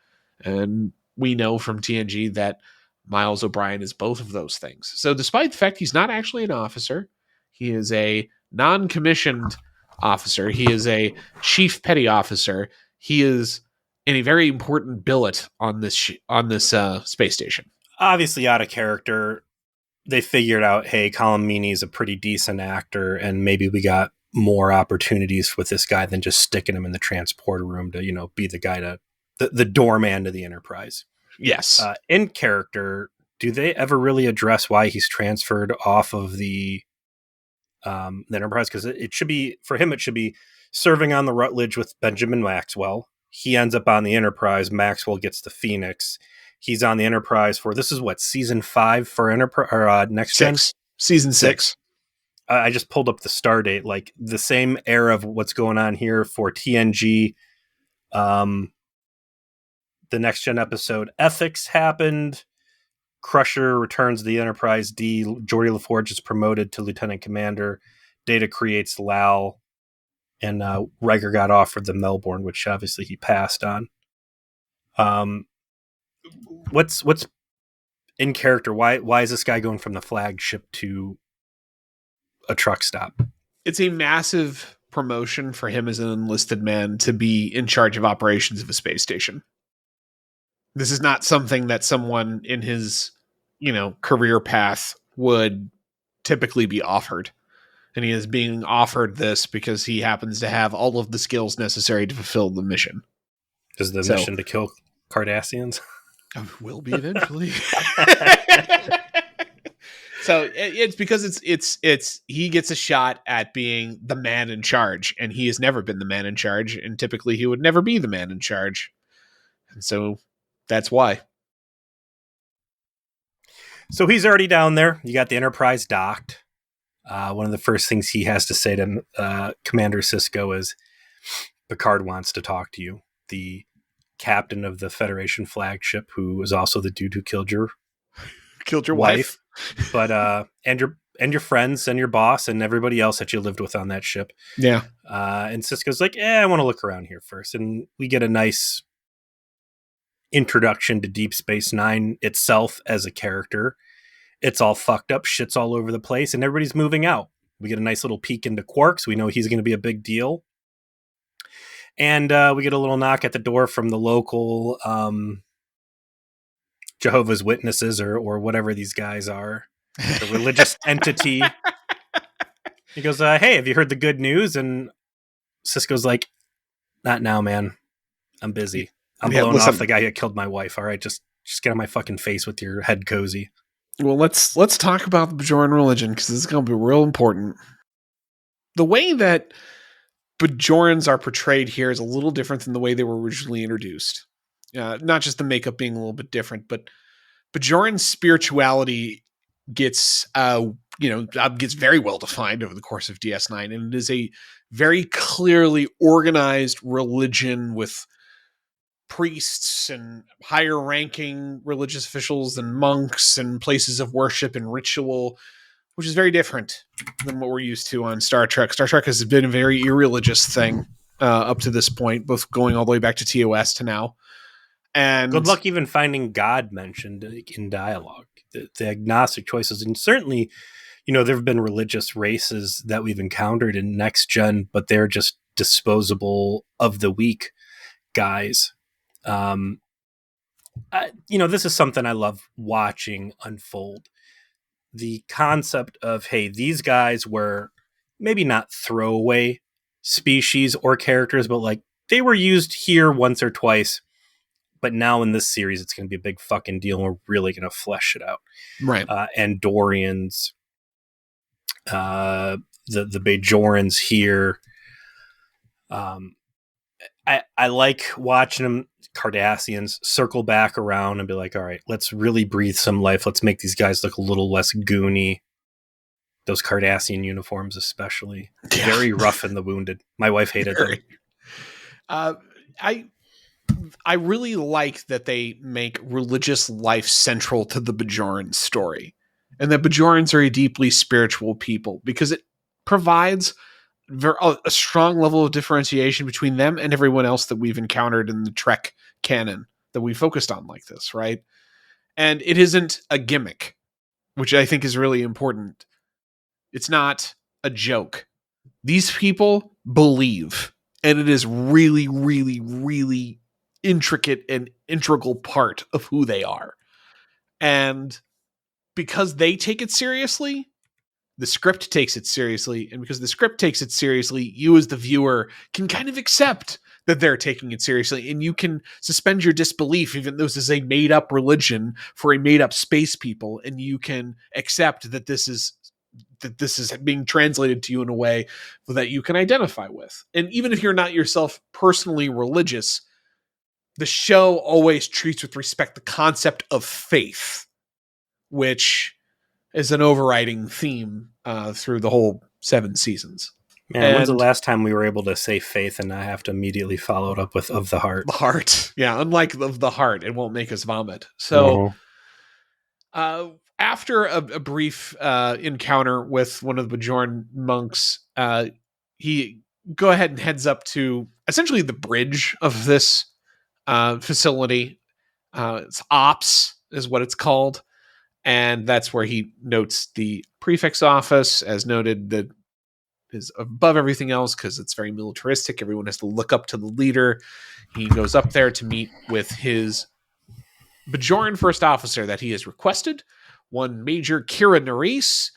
And we know from TNG that Miles O'Brien is both of those things. So despite the fact he's not actually an officer, he is a non-commissioned officer. He is a chief petty officer. He is in a very important billet on this space station. Obviously out of character. They figured out, hey, Colm Meaney is a pretty decent actor, and maybe we got more opportunities with this guy than just sticking him in the transporter room to, be the guy to the doorman to the Enterprise. Yes. In character, do they ever really address why he's transferred off of the Enterprise? Because it should be, for him, it should be serving on the Rutledge with Benjamin Maxwell. He ends up on the Enterprise. Maxwell gets the Phoenix. He's on the Enterprise for, this is what, season 5 for Enterprise or Next Gen? Season 6. I just pulled up the star date, like the same era of what's going on here for TNG. The Next Gen episode Ethics happened. Crusher returns to the Enterprise D. Geordi LaForge is promoted to Lieutenant Commander. Data creates Lal. And Riker got offered the Melbourne, which obviously he passed on. What's in character? Why is this guy going from the flagship to a truck stop? It's a massive promotion for him as an enlisted man to be in charge of operations of a space station. This is not something that someone in his, career path would typically be offered. And he is being offered this because he happens to have all of the skills necessary to fulfill the mission. Is the mission to kill Cardassians? Will be eventually. So it's because it's he gets a shot at being the man in charge, and he has never been the man in charge, and typically he would never be the man in charge. And so that's why. So he's already down there. You got the Enterprise docked. One of the first things he has to say to Commander Sisko is, Picard wants to talk to you. The captain of the Federation flagship, who is also the dude who killed your wife. But and your friends and your boss and everybody else that you lived with on that ship. Yeah. And Sisko's like, I want to look around here first. And we get a nice introduction to Deep Space Nine itself as a character. It's all fucked up, shit's all over the place, and everybody's moving out. We get a nice little peek into Quarks. We know he's going to be a big deal. And we get a little knock at the door from the local Jehovah's Witnesses or whatever these guys are, the religious entity. He goes, hey, have you heard the good news? And Sisko's like, not now, man. I'm busy. I'm blowing off the guy who killed my wife. All right, just get on my fucking face with your head cozy. Well, let's talk about the Bajoran religion, because this is going to be real important. The way that Bajorans are portrayed here is a little different than the way they were originally introduced. Not just the makeup being a little bit different, but Bajoran spirituality gets very well defined over the course of DS9, and it is a very clearly organized religion with priests and higher ranking religious officials and monks and places of worship and ritual, which is very different than what we're used to on Star Trek. Star Trek has been a very irreligious thing up to this point, both going all the way back to TOS to now. And good luck even finding God mentioned in dialogue. The agnostic choices, and certainly, there have been religious races that we've encountered in Next Gen, but they're just disposable of the weak guys. This is something I love watching unfold. The concept of, hey, these guys were maybe not throwaway species or characters, but like they were used here once or twice. But now in this series, it's going to be a big fucking deal. And we're really going to flesh it out. Right. Andorians, the Bajorans here. I like watching them, Cardassians, circle back around and be like, all right, let's really breathe some life. Let's make these guys look a little less goony. Those Cardassian uniforms especially. Yeah. Very rough and the wounded. My wife hated them. I really like that they make religious life central to the Bajoran story, and that Bajorans are a deeply spiritual people, because it provides a strong level of differentiation between them and everyone else that we've encountered in the Trek canon that we focused on like this, right? And it isn't a gimmick, which I think is really important. It's not a joke. These people believe, and it is really, really, really intricate and integral part of who they are. And because they take it seriously, the script takes it seriously. And because the script takes it seriously, you as the viewer can kind of accept that they're taking it seriously, and you can suspend your disbelief, even though this is a made-up religion for a made-up space people, and you can accept that this is being translated to you in a way that you can identify with. And even if you're not yourself personally religious, the show always treats with respect the concept of faith, which is an overriding theme through the whole 7 seasons. Man, when's the last time we were able to say faith and I have to immediately follow it up with of the heart? The heart. Yeah, unlike of the heart, it won't make us vomit. So after a brief encounter with one of the Bajoran monks, he go ahead and heads up to essentially the bridge of this facility. It's ops is what it's called. And that's where he notes the prefect's office, as noted, that is above everything else because it's very militaristic. Everyone has to look up to the leader. He goes up there to meet with his Bajoran first officer that he has requested, one Major Kira Nerys,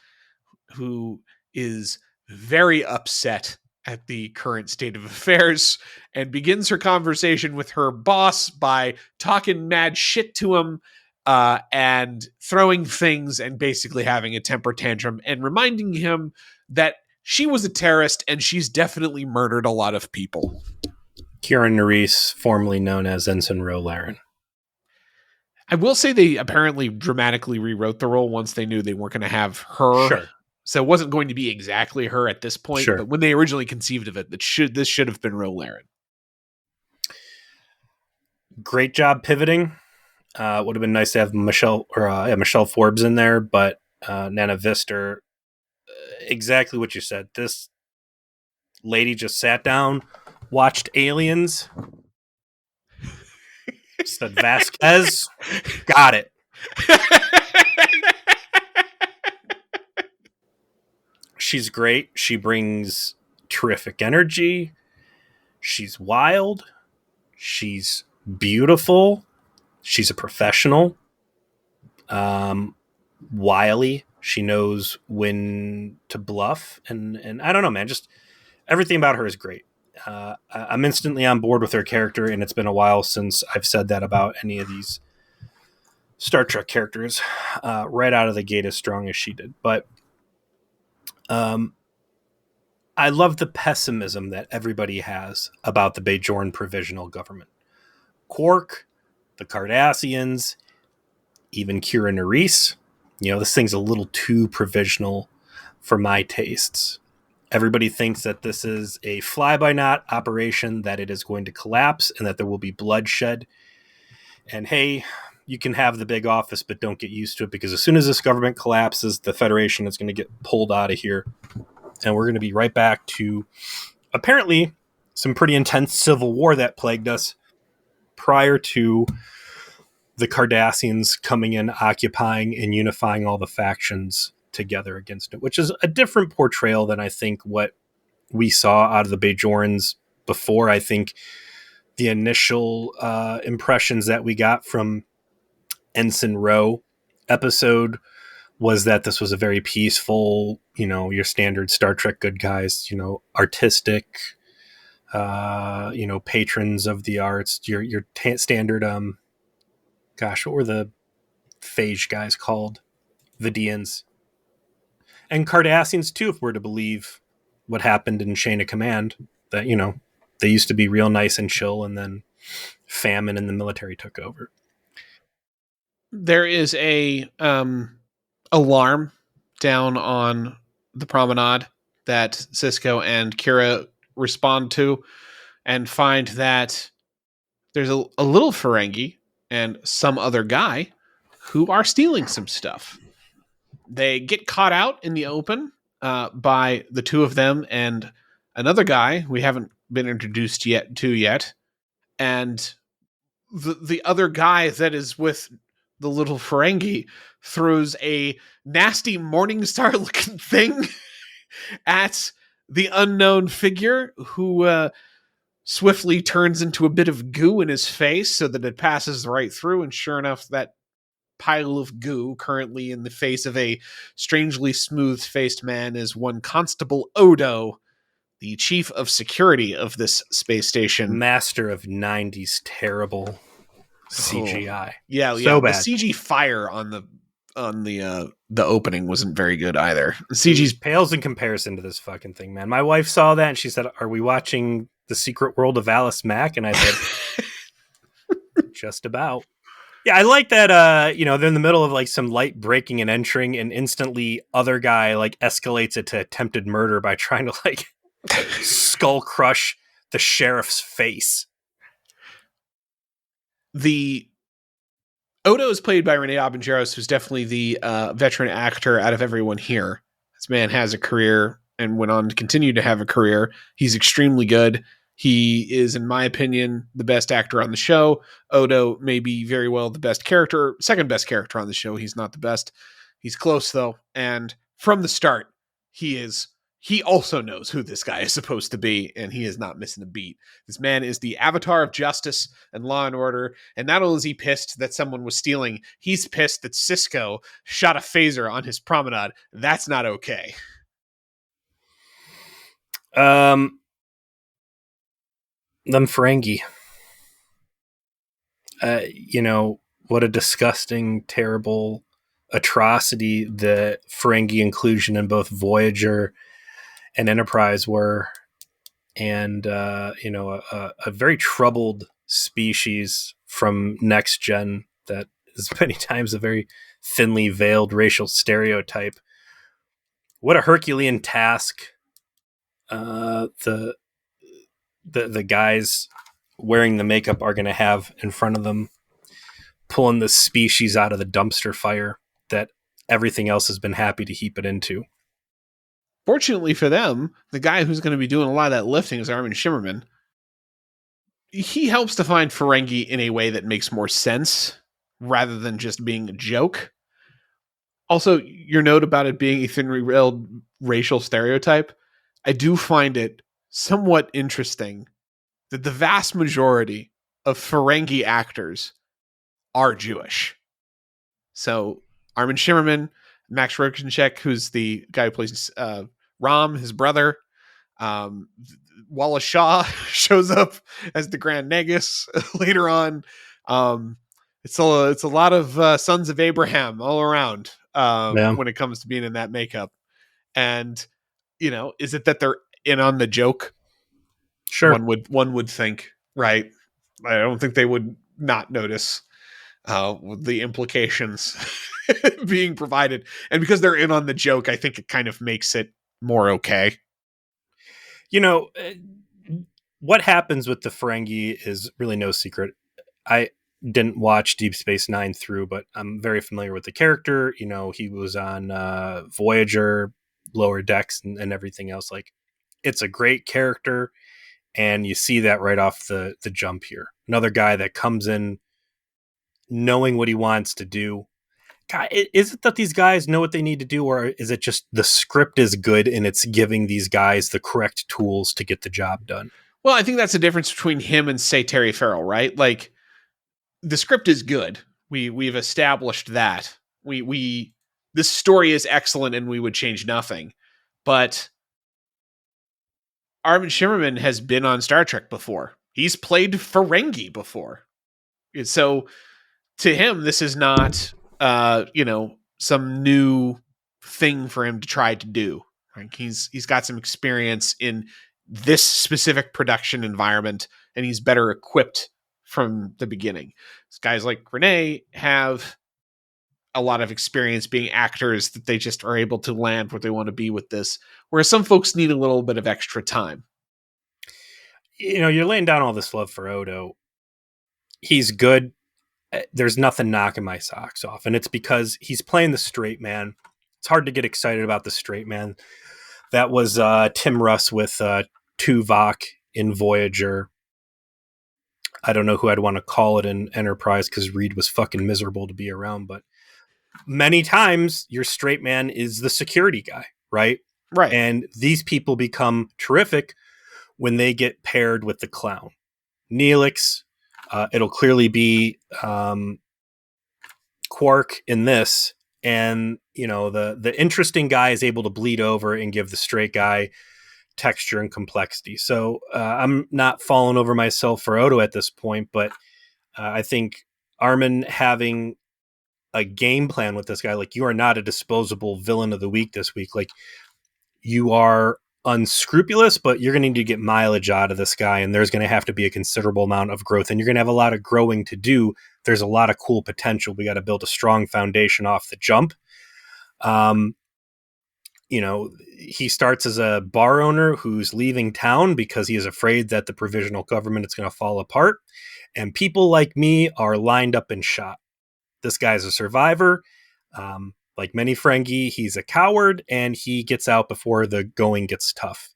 who is very upset at the current state of affairs and begins her conversation with her boss by talking mad shit to him and throwing things and basically having a temper tantrum and reminding him that she was a terrorist and she's definitely murdered a lot of people. Kieran Nerys, formerly known as Ensign Rolaren. I will say they apparently dramatically rewrote the role once they knew they weren't going to have her. Sure. So it wasn't going to be exactly her at this point, Sure. But when they originally conceived of it, this should have been Rolaren. Great job pivoting. Would have been nice to have Michelle Forbes in there, but Nana Vister, exactly what you said. This lady just sat down, watched Aliens, said Vasquez, got it. She's great. She brings terrific energy. She's wild. She's beautiful. She's a professional. Wily. She knows when to bluff. And I don't know, man. Just everything about her is great. I'm instantly on board with her character, and it's been a while since I've said that about any of these Star Trek characters. Right out of the gate as strong as she did. But I love the pessimism that everybody has about the Bajoran provisional government. Quark, the Cardassians, even Kira Nerys. This thing's a little too provisional for my tastes. Everybody thinks that this is a fly-by-night operation, that it is going to collapse and that there will be bloodshed. And hey, you can have the big office, but don't get used to it, because as soon as this government collapses, the Federation is going to get pulled out of here. And we're going to be right back to apparently some pretty intense civil war that plagued us prior to the Cardassians coming in, occupying and unifying all the factions together against it, which is a different portrayal than I think what we saw out of the Bajorans before. I think the initial impressions that we got from Ensign Ro episode was that this was a very peaceful, your standard Star Trek good guys, artistic, patrons of the arts, your standard, what were the phage guys called? Vidians. And Cardassians too, if we're to believe what happened in Chain of Command, that, they used to be real nice and chill, and then famine and the military took over. There is a alarm down on the promenade that Sisko and Kira respond to, and find that there's a little Ferengi and some other guy who are stealing some stuff. They get caught out in the open by the two of them and another guy we haven't been introduced yet. And the other guy that is with the little Ferengi throws a nasty Morningstar looking thing at the unknown figure, who swiftly turns into a bit of goo in his face so that it passes right through. And sure enough, that pile of goo currently in the face of a strangely smooth-faced man is one Constable Odo, the chief of security of this space station. Master of 90s terrible CGI. Yeah. So The bad. CG fire on the opening wasn't very good either. The CG's pales in comparison to this fucking thing, man. My wife saw that and she said, "Are we watching The Secret World of Alice Mack?" And I said, just about. Yeah, I like that. They're in the middle of like some light breaking and entering, and instantly other guy like escalates it to attempted murder by trying to like skull crush the sheriff's face. The Odo is played by Rene Abenjeros, who's definitely the veteran actor out of everyone here. This man has a career and went on to continue to have a career. He's extremely good. He is, in my opinion, the best actor on the show. Odo may be very well the best character, second best character on the show. He's not the best. He's close, though. And from the start, he also knows who this guy is supposed to be, and he is not missing a beat. This man is the avatar of justice and law and order, and not only is he pissed that someone was stealing, he's pissed that Sisko shot a phaser on his promenade. That's not okay. Them Ferengi. What a disgusting, terrible atrocity the Ferengi inclusion in both Voyager and Enterprise were. And, a very troubled species from Next Gen that is many times a very thinly veiled racial stereotype. What a Herculean task the guys wearing the makeup are going to have in front of them, pulling the species out of the dumpster fire that everything else has been happy to heap it into. Fortunately for them, the guy who's going to be doing a lot of that lifting is Armin Shimmerman. He helps to find Ferengi in a way that makes more sense rather than just being a joke. Also, your note about it being a thinly veiled racial stereotype, I do find it somewhat interesting that the vast majority of Ferengi actors are Jewish. So Armin Shimmerman, Max Rochencheck, who's the guy who plays Rom, his brother. Wallace Shaw shows up as the Grand Negus later on. It's a lot of sons of Abraham all around when it comes to being in that makeup. And, is it that they're in on the joke? Sure. One would think, right? I don't think they would not notice the implications being provided. And because they're in on the joke, I think it kind of makes it more okay. What happens with the Ferengi is really no secret. I didn't watch Deep Space Nine through, but I'm very familiar with the character. He was on Voyager, Lower Decks, and everything else. Like, it's a great character, and you see that right off the jump here. Another guy that comes in knowing what he wants to do. God, is it that these guys know what they need to do, or is it just the script is good and it's giving these guys the correct tools to get the job done? Well, I think that's the difference between him and, say, Terry Farrell, right? Like, the script is good. We've established that. This story is excellent and we would change nothing. But Armin Shimmerman has been on Star Trek before. He's played Ferengi before. So to him, this is not, some new thing for him to try to do. Like, he's got some experience in this specific production environment, and he's better equipped from the beginning. Guys like Renee have a lot of experience being actors that they just are able to land where they want to be with this, whereas some folks need a little bit of extra time. You're laying down all this love for Odo. he's good. There's nothing knocking my socks off, and it's because he's playing the straight man. It's hard to get excited about the straight man. That was Tim Russ with Tuvok in Voyager. I don't know who I'd want to call it in Enterprise because Reed was fucking miserable to be around, but many times your straight man is the security guy, right? Right. And these people become terrific when they get paired with the clown. Neelix, it'll clearly be Quark in this, and the interesting guy is able to bleed over and give the straight guy texture and complexity. So I'm not falling over myself for Odo at this point, but I think Armin having a game plan with this guy, like, you are not a disposable villain of the week this week. Like, you are unscrupulous, but you're going to need to get mileage out of this guy, and there's going to have to be a considerable amount of growth, and you're going to have a lot of growing to do. There's a lot of cool potential. We got to build a strong foundation off the jump. He starts as a bar owner who's leaving town because he is afraid that the provisional government is going to fall apart, and people like me are lined up and shot. This guy's a survivor. Like many Ferengi, he's a coward, and he gets out before the going gets tough.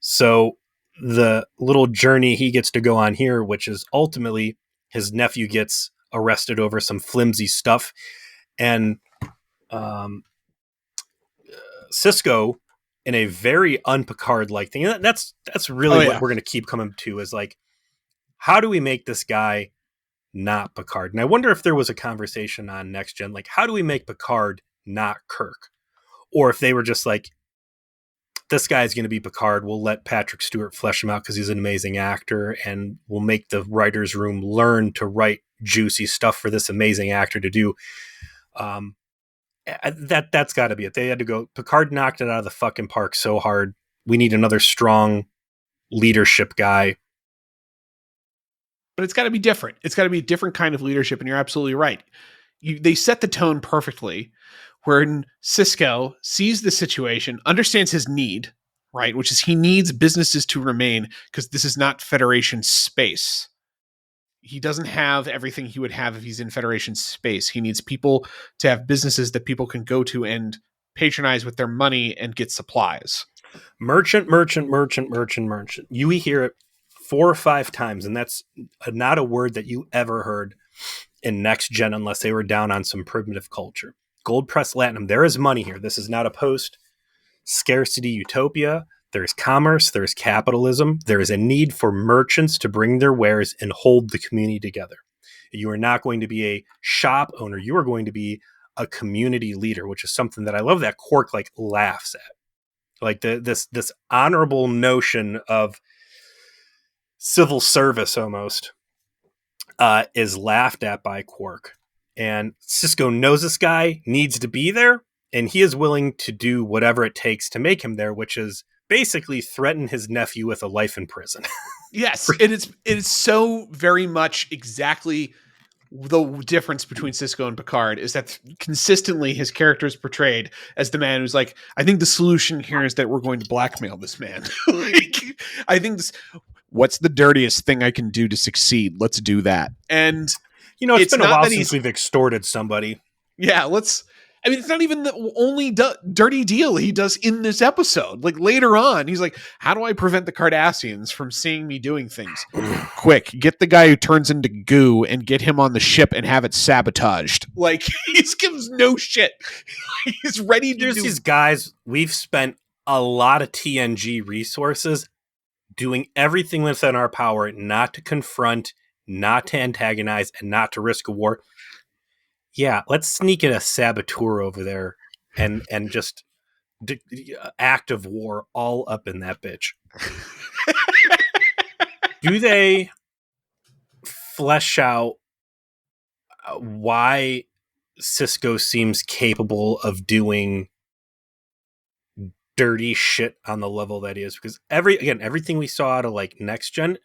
So the little journey he gets to go on here, which is ultimately his nephew gets arrested over some flimsy stuff, and Sisko, in a very un-Picard-like thing, that's really what we're going to keep coming to, is like, how do we make this guy not Picard? And I wonder if there was a conversation on Next Gen, like, how do we make Picard not Kirk? Or if they were just like, this guy's going to be Picard, we'll let Patrick Stewart flesh him out because he's an amazing actor, and we'll make the writer's room learn to write juicy stuff for this amazing actor to do. That's got to be it. They had to go, Picard knocked it out of the fucking park so hard. We need another strong leadership guy. But it's got to be different. It's got to be a different kind of leadership, and you're absolutely right. They set the tone perfectly, wherein Sisko sees the situation, understands his need, right, which is he needs businesses to remain because this is not Federation space. He doesn't have everything he would have if he's in Federation space. He needs people to have businesses that people can go to and patronize with their money and get supplies. Merchant. You hear it 4 or 5 times, and that's not a word that you ever heard in Next Gen unless they were down on some primitive culture. Gold Press Latinum, there is money here. This is not a post-scarcity utopia. There's commerce, there's capitalism, there is a need for merchants to bring their wares and hold the community together. You are not going to be a shop owner. You are going to be a community leader, which is something that I love that Quark like laughs at. Like this honorable notion of civil service almost is laughed at by Quark. And Sisko knows this guy needs to be there, and he is willing to do whatever it takes to make him there, which is basically threaten his nephew with a life in prison. Yes, it is so very much exactly the difference between Sisko and Picard is that consistently his character is portrayed as the man who's like, I think the solution here is that we're going to blackmail this man. Like, I think what's the dirtiest thing I can do to succeed? Let's do that. And it's been a while since we've extorted somebody. Yeah, it's not even the only dirty deal he does in this episode. Like later on, he's like, how do I prevent the Cardassians from seeing me doing things? Quick, get the guy who turns into goo and get him on the ship and have it sabotaged. Like, he gives no shit. He's ready to There's these guys, we've spent a lot of TNG resources doing everything within our power not to confront, not to antagonize, and not to risk a war. Yeah, let's sneak in a saboteur over there and just act of war all up in that bitch. Do they flesh out why Sisko seems capable of doing dirty shit on the level that he is? Because everything we saw out of like Next Gen,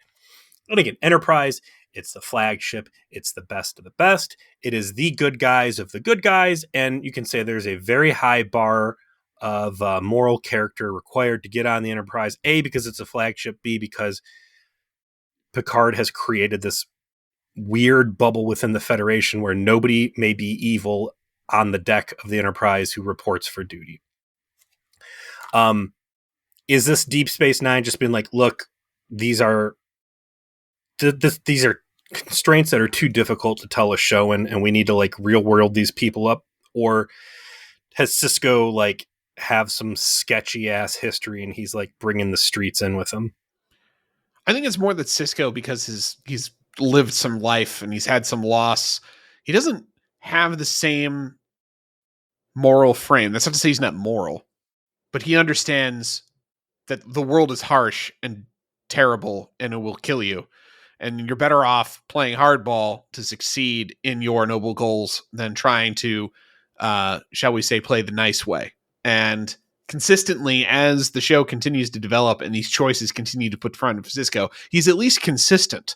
and again, Enterprise, it's the flagship. It's the best of the best. It is the good guys of the good guys. And you can say there's a very high bar of moral character required to get on the Enterprise. A, because it's a flagship. B, because Picard has created this weird bubble within the Federation where nobody may be evil on the deck of the Enterprise who reports for duty. Is this Deep Space Nine just been like, look, these are these are constraints that are too difficult to tell a show in, and we need to like real world these people up? Or has Sisko like have some sketchy ass history and he's like bringing the streets in with him? I think it's more that Sisko, because he's lived some life and he's had some loss, he doesn't have the same moral frame. That's not to say he's not moral, but he understands that the world is harsh and terrible and it will kill you. And you're better off playing hardball to succeed in your noble goals than trying to, shall we say, play the nice way. And consistently, as the show continues to develop and these choices continue to put front of Sisko, he's at least consistent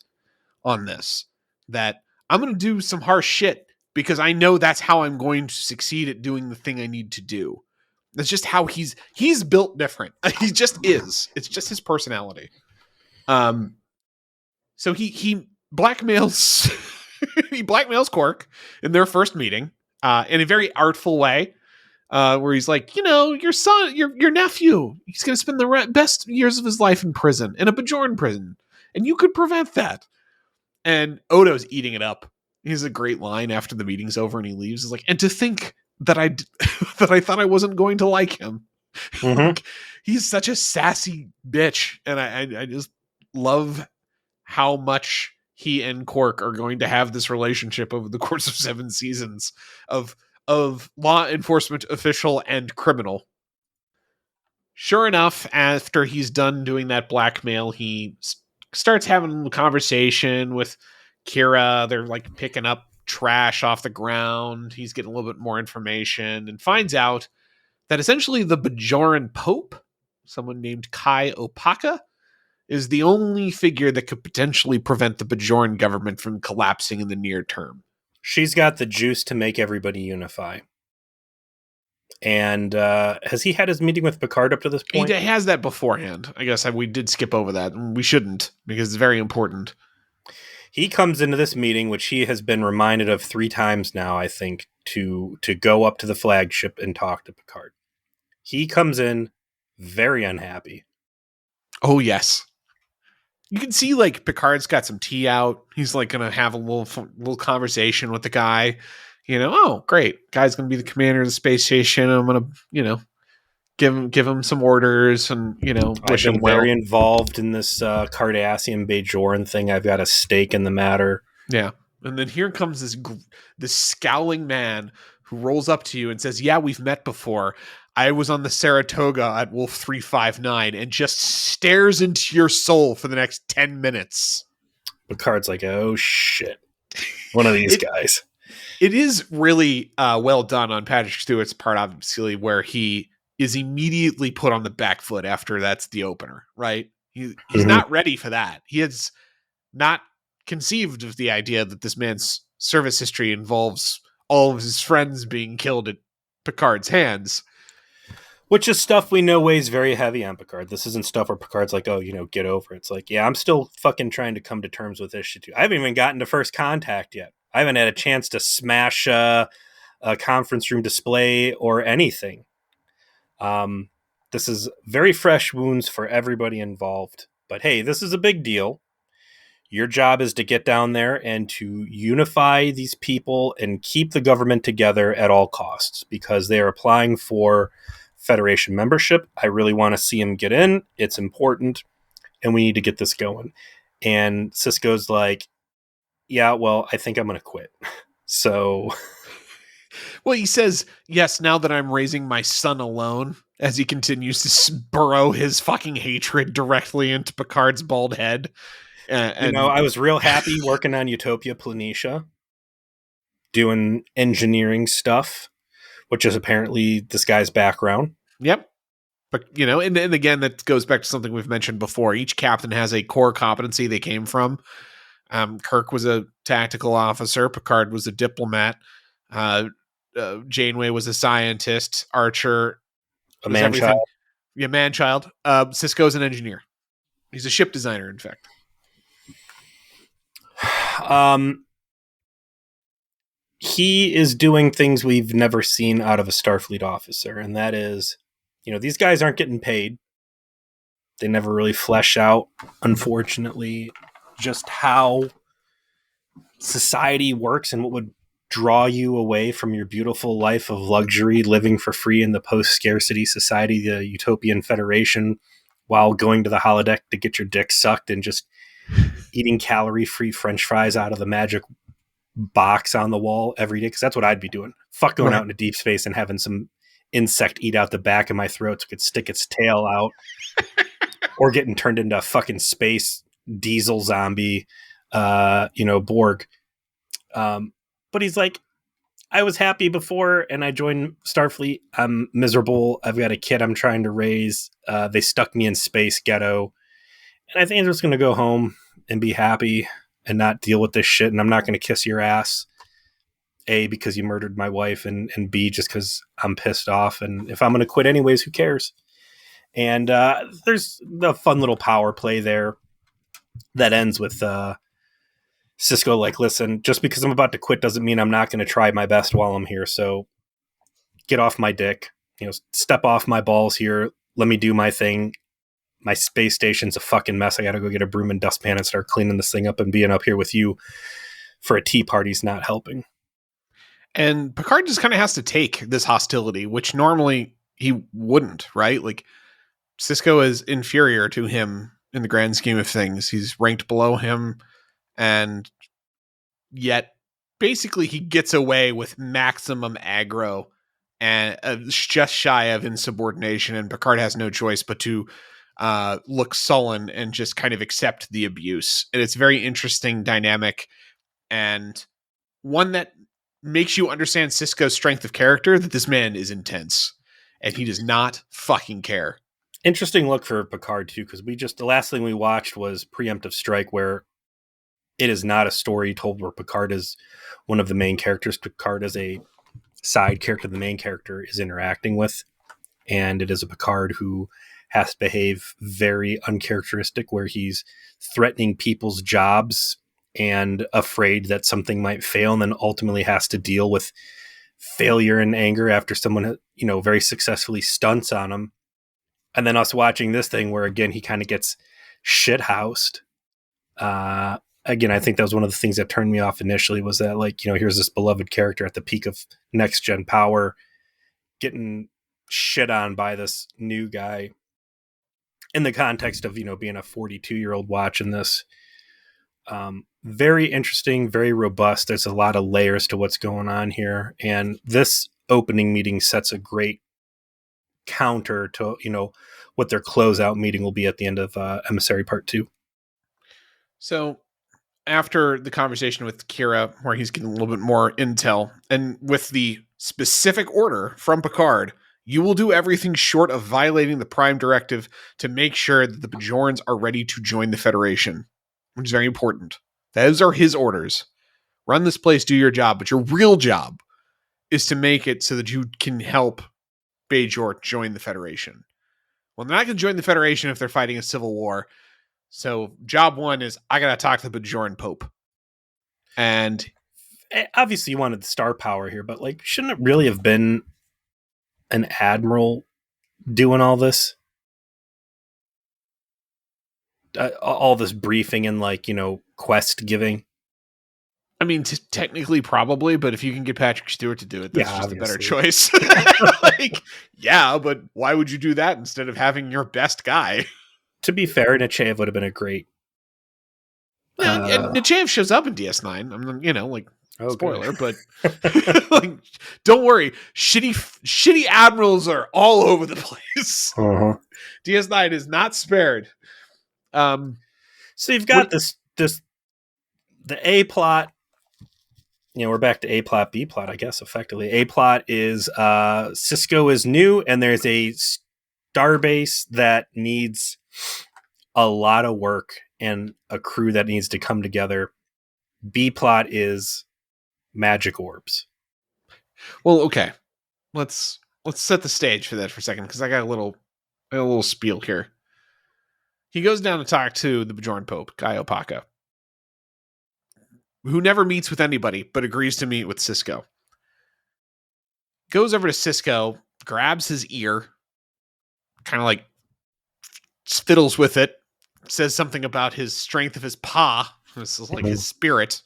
on this. That I'm going to do some harsh shit because I know that's how I'm going to succeed at doing the thing I need to do. That's just how he's built different. He just is. It's just his personality. So he blackmails he blackmails Quark in their first meeting in a very artful way, where he's like, your son, your nephew, he's going to spend the best years of his life in prison, in a Bajoran prison, and you could prevent that. And Odo's eating it up. He has a great line after the meeting's over and he leaves. He's like, and to think that I that I thought I wasn't going to like him. Mm-hmm. Like, he's such a sassy bitch, and I just love how much he and Quark are going to have this relationship over the course of 7 seasons of law enforcement official and criminal. Sure enough, after he's done doing that blackmail, he starts having a conversation with Kira. They're like picking up trash off the ground. He's getting a little bit more information and finds out that essentially the Bajoran Pope, someone named Kai Opaka, is the only figure that could potentially prevent the Bajoran government from collapsing in the near term. She's got the juice to make everybody unify. And has he had his meeting with Picard up to this point? He has that beforehand. I guess we did skip over that. We shouldn't, because it's very important. He comes into this meeting, which he has been reminded of 3 times now, I think, to go up to the flagship and talk to Picard. He comes in very unhappy. Oh, yes. You can see like Picard's got some tea out. He's like going to have a little conversation with the guy. Oh, great. Guy's going to be the commander of the space station. I'm going to, give him some orders and, wish him well. Very involved in this Caradassian Bajoran thing. I've got a stake in the matter. Yeah. And then here comes this scowling man who rolls up to you and says, yeah, we've met before. I was on the Saratoga at Wolf 359, and just stares into your soul for the next 10 minutes. Picard's like, oh shit. One of these guys. It is really well done on Patrick Stewart's part, obviously, where he is immediately put on the back foot after that's the opener, right? He's not ready for that. He has not conceived of the idea that this man's service history involves all of his friends being killed at Picard's hands. Which is stuff we know weighs very heavy on Picard. This isn't stuff where Picard's like, oh, get over it. It's like, yeah, I'm still fucking trying to come to terms with this shit too. I haven't even gotten to first contact yet. I haven't had a chance to smash a conference room display or anything. This is very fresh wounds for everybody involved. But hey, this is a big deal. Your job is to get down there and to unify these people and keep the government together at all costs, because they are applying for Federation membership. I really want to see them get in. It's important, and we need to get this going. And Sisko's like, yeah, well, I think I'm going to quit. So... Well, he says, yes, now that I'm raising my son alone, as he continues to burrow his fucking hatred directly into Picard's bald head. I was real happy working on Utopia Planitia, doing engineering stuff, which is apparently this guy's background. Yep. But, and again, that goes back to something we've mentioned before. Each captain has a core competency they came from. Kirk was a tactical officer. Picard was a diplomat. Janeway was a scientist. Archer, a man-child. Yeah, man-child. Sisko's an engineer. He's a ship designer, in fact. Um, he is doing things we've never seen out of a Starfleet officer, and that is, these guys aren't getting paid. They never really flesh out, unfortunately, just how society works and what would draw you away from your beautiful life of luxury, living for free in the post-scarcity society, the Utopian Federation, while going to the holodeck to get your dick sucked and just eating calorie-free French fries out of the magic box on the wall every day, because that's what I'd be doing. Fuck going out into deep space and having some insect eat out the back of my throat so it could stick its tail out, or getting turned into a fucking space diesel zombie, Borg. But he's like, I was happy before and I joined Starfleet. I'm miserable. I've got a kid I'm trying to raise. They stuck me in space ghetto. And I think I'm just going to go home and be happy and not deal with this shit. And I'm not going to kiss your ass. A, because you murdered my wife, and B, just because I'm pissed off. And if I'm going to quit anyways, who cares? And there's the fun little power play there that ends with Sisko like, listen, just because I'm about to quit doesn't mean I'm not going to try my best while I'm here. So get off my dick, step off my balls here. Let me do my thing. My space station's a fucking mess. I got to go get a broom and dustpan and start cleaning this thing up, and being up here with you for a tea party's not helping. And Picard just kind of has to take this hostility, which normally he wouldn't, right? Like, Sisko is inferior to him in the grand scheme of things. He's ranked below him, and yet basically he gets away with maximum aggro and just shy of insubordination, and Picard has no choice but to look sullen and just kind of accept the abuse. And it's a very interesting dynamic, and one that makes you understand Sisko's strength of character, that this man is intense and he does not fucking care. Interesting look for Picard too, because the last thing we watched was Preemptive Strike, where it is not a story told where Picard is one of the main characters. Picard is a side character the main character is interacting with, and it is a Picard who has to behave very uncharacteristic, where he's threatening people's jobs and afraid that something might fail, and then ultimately has to deal with failure and anger after someone, very successfully stunts on him. And then us watching this thing where, again, he kind of gets shithoused. Again, I think that was one of the things that turned me off initially, was that, like, here's this beloved character at the peak of next gen power getting shit on by this new guy in the context of, being a 42-year-old watching this. Very interesting, very robust. There's a lot of layers to what's going on here. And this opening meeting sets a great counter to, what their closeout meeting will be at the end of Emissary Part 2. So after the conversation with Kira, where he's getting a little bit more intel, and with the specific order from Picard, you will do everything short of violating the Prime Directive to make sure that the Bajorans are ready to join the Federation, which is very important. Those are his orders. Run this place, do your job, but your real job is to make it so that you can help Bajor join the Federation. Well, they're not going to join the Federation if they're fighting a civil war. So job one is, I got to talk to the Bajoran Pope. And obviously you wanted the star power here, but, like, shouldn't it really have been an admiral doing all this? All this briefing and, like, quest giving. I mean, technically, probably, but if you can get Patrick Stewart to do it, that's just obviously a better choice. Yeah, but why would you do that instead of having your best guy? To be fair, Nechayev would have been a great. And Nechayev shows up in DS9. I mean, spoiler, but don't worry. Shitty admirals are all over the place. Uh-huh. DS9 is not spared. So you've got the A plot. We're back to A plot, B plot, I guess, effectively. A plot is Sisko is new, and there's a starbase that needs a lot of work and a crew that needs to come together. B plot is magic orbs. Well, okay. Let's set the stage for that for a second, because I got a little spiel here. He goes down to talk to the Bajoran Pope, Guy Opaka. who never meets with anybody but agrees to meet with Sisko. Goes over to Sisko, grabs his ear, kind of like fiddles with it, says something about his strength of his paw. This is like his spirit,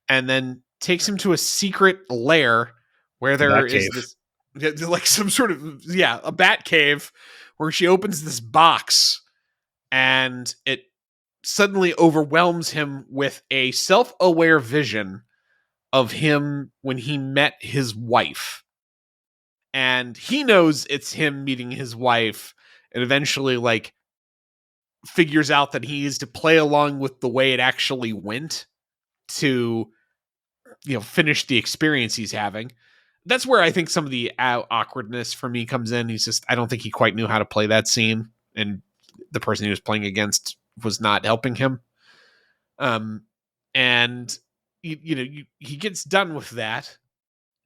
and then takes him to a secret lair where there is this, like some sort of, a bat cave where she opens this box and it suddenly overwhelms him with a self-aware vision of him when he met his wife. And he knows it's him meeting his wife, and eventually like figures out that he is to play along with the way it actually went to, finish the experience he's having. That's where I think some of the awkwardness for me comes in. I don't think he quite knew how to play that scene, and the person he was playing against was not helping him. And he gets done with that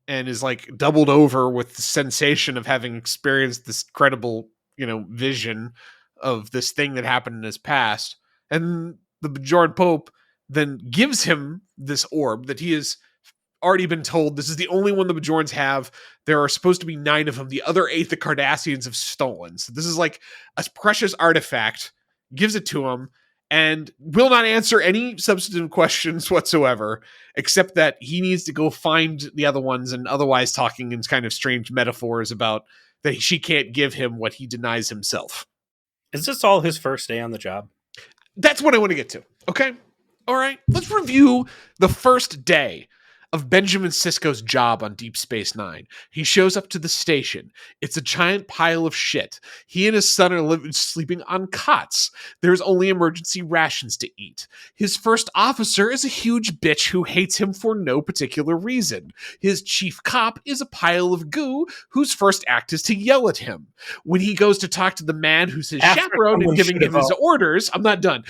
and is like doubled over with the sensation of having experienced this credible, vision of this thing that happened in his past. And the Bajoran Pope then gives him this orb that he has already been told this is the only one the Bajorans have. There are supposed to be 9 of them. The other 8 the Cardassians have stolen. So this is like a precious artifact. Gives it to him and will not answer any substantive questions whatsoever, except that he needs to go find the other ones, and otherwise talking in kind of strange metaphors about that she can't give him what he denies himself. Is this all his first day on the job? That's what I want to get to. Okay. All right. Let's review the first day of Benjamin Sisko's job on Deep Space Nine. He shows up to the station. It's a giant pile of shit. He and his son are sleeping on cots. There's only emergency rations to eat. His first officer is a huge bitch who hates him for no particular reason. His chief cop is a pile of goo whose first act is to yell at him. When he goes to talk to the man who's his chaperone and giving him his orders, I'm not done.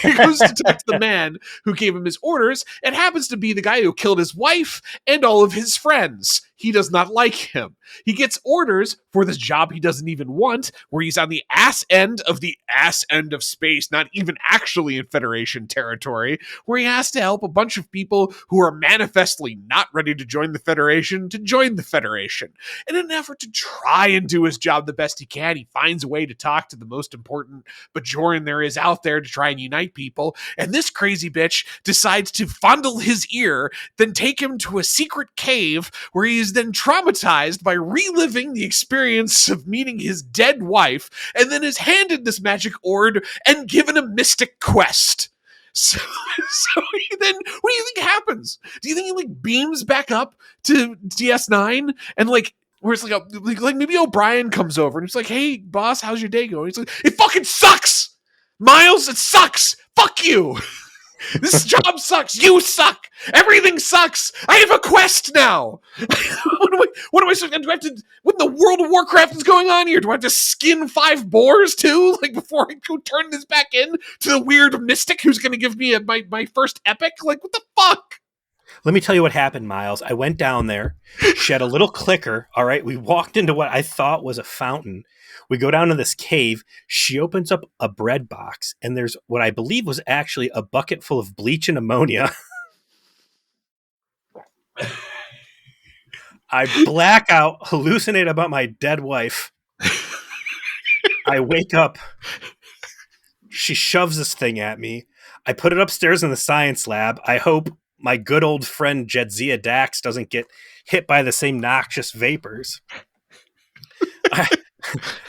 He goes to talk to the man who gave him his orders. It happens to be the guy who killed his wife and all of his friends. He does not like him. He gets orders for this job he doesn't even want, where he's on the ass end of space, not even actually in Federation territory, where he has to help a bunch of people who are manifestly not ready to join the Federation to join the Federation. In an effort to try and do his job the best he can, he finds a way to talk to the most important Bajoran there is out there to try and unite people, and this crazy bitch decides to fondle his ear, then take him to a secret cave where he is then traumatized by reliving the experience of meeting his dead wife, and then is handed this magic orb and given a mystic quest. So he then, what do you think happens? Do you think he like beams back up to DS9 and like, where it's like maybe O'Brien comes over and he's like, "Hey boss, how's your day going?" He's like, "It fucking sucks, Miles. It sucks. Fuck you." This job sucks. You suck. Everything sucks. I have a quest now. What am I supposed to do? I have to, what in the World of Warcraft is going on here? Do I have to skin 5 boars too? Like before I go turn this back in to the weird mystic who's going to give me my first epic? Like what the fuck? Let me tell you what happened, Miles. I went down there. She had a little clicker. All right. We walked into what I thought was a fountain. We go down to this cave. She opens up a bread box, and there's what I believe was actually a bucket full of bleach and ammonia. I black out, hallucinate about my dead wife. I wake up. She shoves this thing at me. I put it upstairs in the science lab. I hope my good old friend Jedzia Dax doesn't get hit by the same noxious vapors.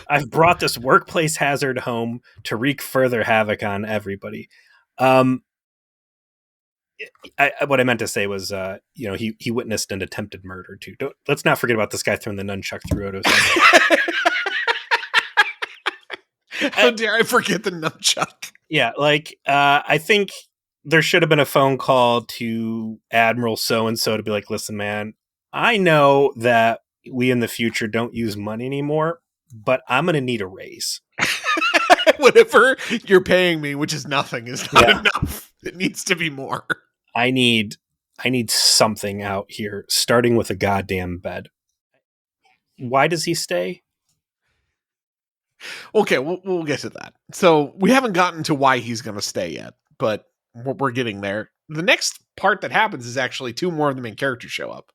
I've brought this workplace hazard home to wreak further havoc on everybody. What I meant to say was, he witnessed an attempted murder too. Let's not forget about this guy throwing the nunchuck through Odo's head. How dare I forget the nunchuck? Yeah, I think there should have been a phone call to Admiral so-and-so to be like, "Listen, man, I know that we in the future don't use money anymore, but I'm going to need a raise." Whatever you're paying me, which is nothing, is not enough. It needs to be more. I need something out here, starting with a goddamn bed. Why does he stay? Okay, we'll get to that. So we haven't gotten to why he's going to stay yet, but we're getting there. the next part that happens is actually two more of the main characters show up.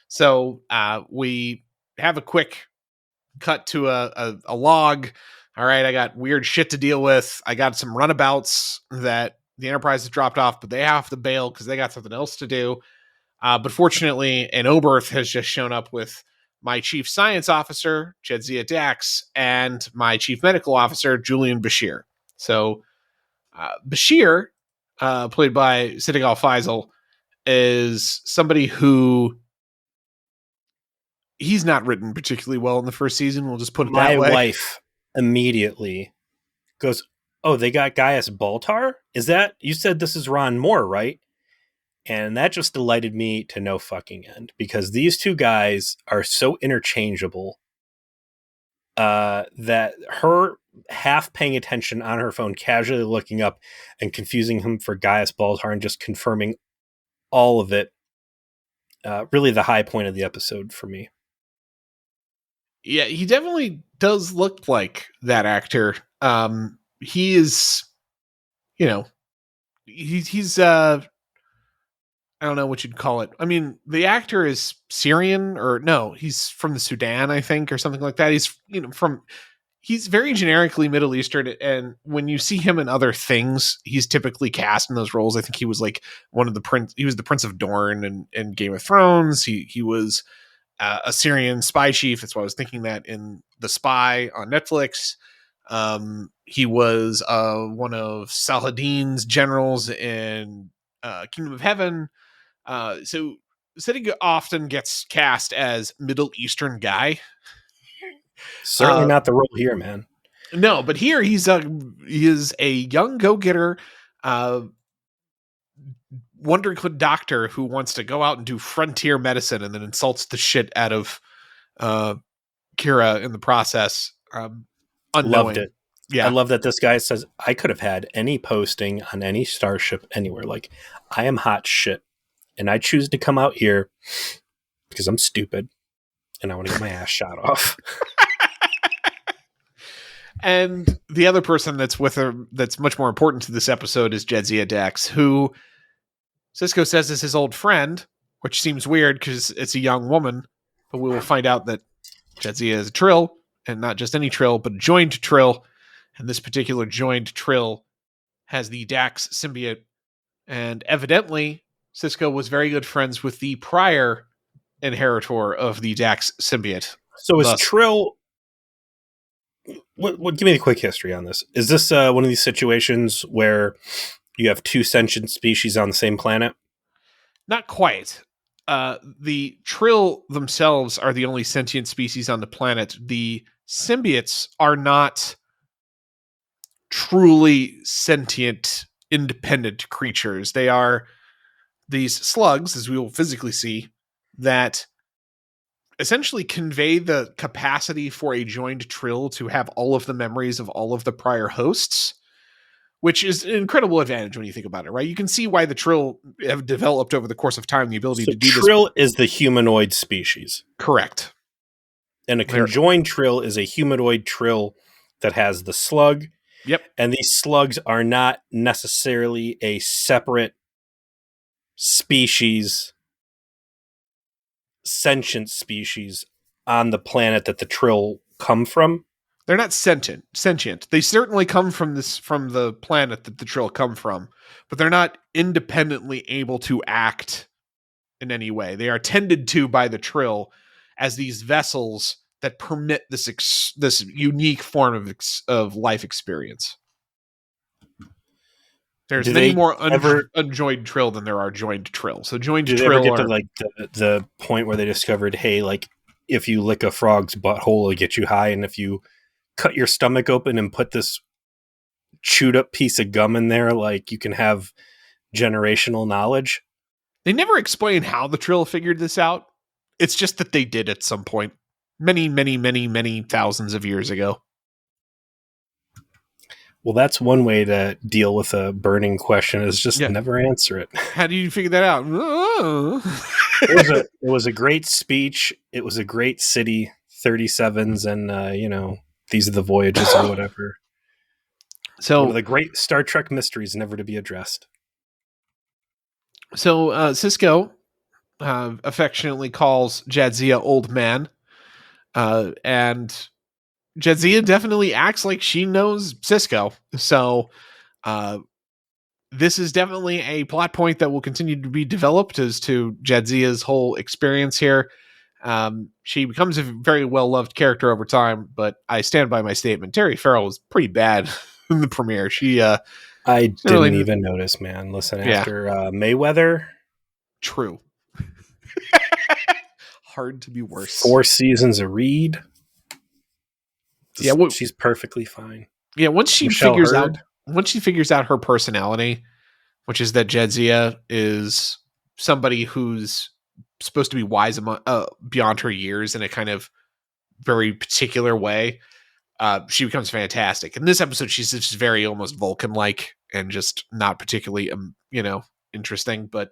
So we have a quick cut to a log. All right, I got weird shit to deal with. I got some runabouts that the Enterprise has dropped off, but they have to bail because they got something else to do. But fortunately, an Oberth has just shown up with my chief science officer, Jadzia Dax, and my chief medical officer, Julian Bashir. So Bashir, played by Siddiq Al-Faisal, is somebody who he's not written particularly well in the first season. We'll just put it that way. My wife immediately goes, "Oh, they got Gaius Baltar? Is that, you said this is Ron Moore, right?" And that just delighted me to no fucking end, because these two guys are so interchangeable that her half paying attention on her phone, casually looking up and confusing him for Gaius Baltar and just confirming all of it, really the high point of the episode for me. Yeah, he definitely does look like that actor. He is, he's I don't know what you'd call it. I mean, the actor is Syrian, or no, he's from the Sudan, I think, or something like that. He's he's very generically Middle Eastern, and when you see him in other things, he's typically cast in those roles. I think he was like one of the prince. He was the Prince of Dorne in Game of Thrones. He was a Syrian spy chief. That's why I was thinking that in The Spy on Netflix. He was one of Saladin's generals in Kingdom of Heaven. So Siddig often gets cast as Middle Eastern guy. Certainly not the role here, man. No, but here he is a young go-getter, wonderkid doctor who wants to go out and do frontier medicine and then insults the shit out of Kira in the process. Loved it. Yeah. I love that this guy says, I could have had any posting on any starship anywhere. Like, I am hot shit, and I choose to come out here because I'm stupid and I want to get my ass shot off. And the other person that's with her that's much more important to this episode is Jadzia Dax, who Sisko says is his old friend, which seems weird because it's a young woman, but we will find out that Jadzia is a Trill, and not just any Trill, but a joined Trill. And this particular joined Trill has the Dax symbiote. And evidently, Sisko was very good friends with the prior inheritor of the Dax symbiote. So is Trill... What, give me the quick history on this. Is this one of these situations where you have two sentient species on the same planet? Not quite. The Trill themselves are the only sentient species on the planet. The symbiotes are not truly sentient, independent creatures. They are these slugs, as we will physically see, that essentially convey the capacity for a joined Trill to have all of the memories of all of the prior hosts, which is an incredible advantage when you think about it, right? You can see why the Trill have developed over the course of time the ability to do this. Trill is the humanoid species. Correct. And a conjoined Trill is a humanoid Trill that has the slug. Yep. And these slugs are not necessarily a separate species, sentient species on the planet that the Trill come from. They're not sentient. They certainly come from the planet that the Trill come from, but they're not independently able to act in any way. They are tended to by the Trill as these vessels that permit this unique form of life experience. There's many more unjoined Trill than there are joined Trill. So joined Trill ever get to like the point where they discovered, hey, like if you lick a frog's butthole, it'll get you high, and if you cut your stomach open and put this chewed up piece of gum in there, like you can have generational knowledge? They never explain how the Trill figured this out. It's just that they did at some point. Many, many, many, many thousands of years ago. Well, that's one way to deal with a burning question, is just never answer it. How do you figure that out? It was a great speech. It was a great city, 37s, and, these are the voyages or whatever. So one of the great Star Trek mysteries never to be addressed. So Sisko affectionately calls Jadzia old man, and Jadzia definitely acts like she knows Sisko. So uh, this is definitely a plot point that will continue to be developed as to Jadzia's whole experience here. She becomes a very well loved character over time, but I stand by my statement. Terry Farrell was pretty bad in the premiere. I She didn't didn't really, even notice, man. Listen, yeah, after Mayweather, true. Hard to be worse. 4 seasons of Reed, Yeah, she's perfectly fine. yeah. Michelle Hurd. Once she figures out her personality, which is that Jadzia is somebody who's supposed to be wise beyond her years in a kind of very particular way. She becomes fantastic. In this episode, she's just very almost Vulcan-like and just not particularly, interesting. But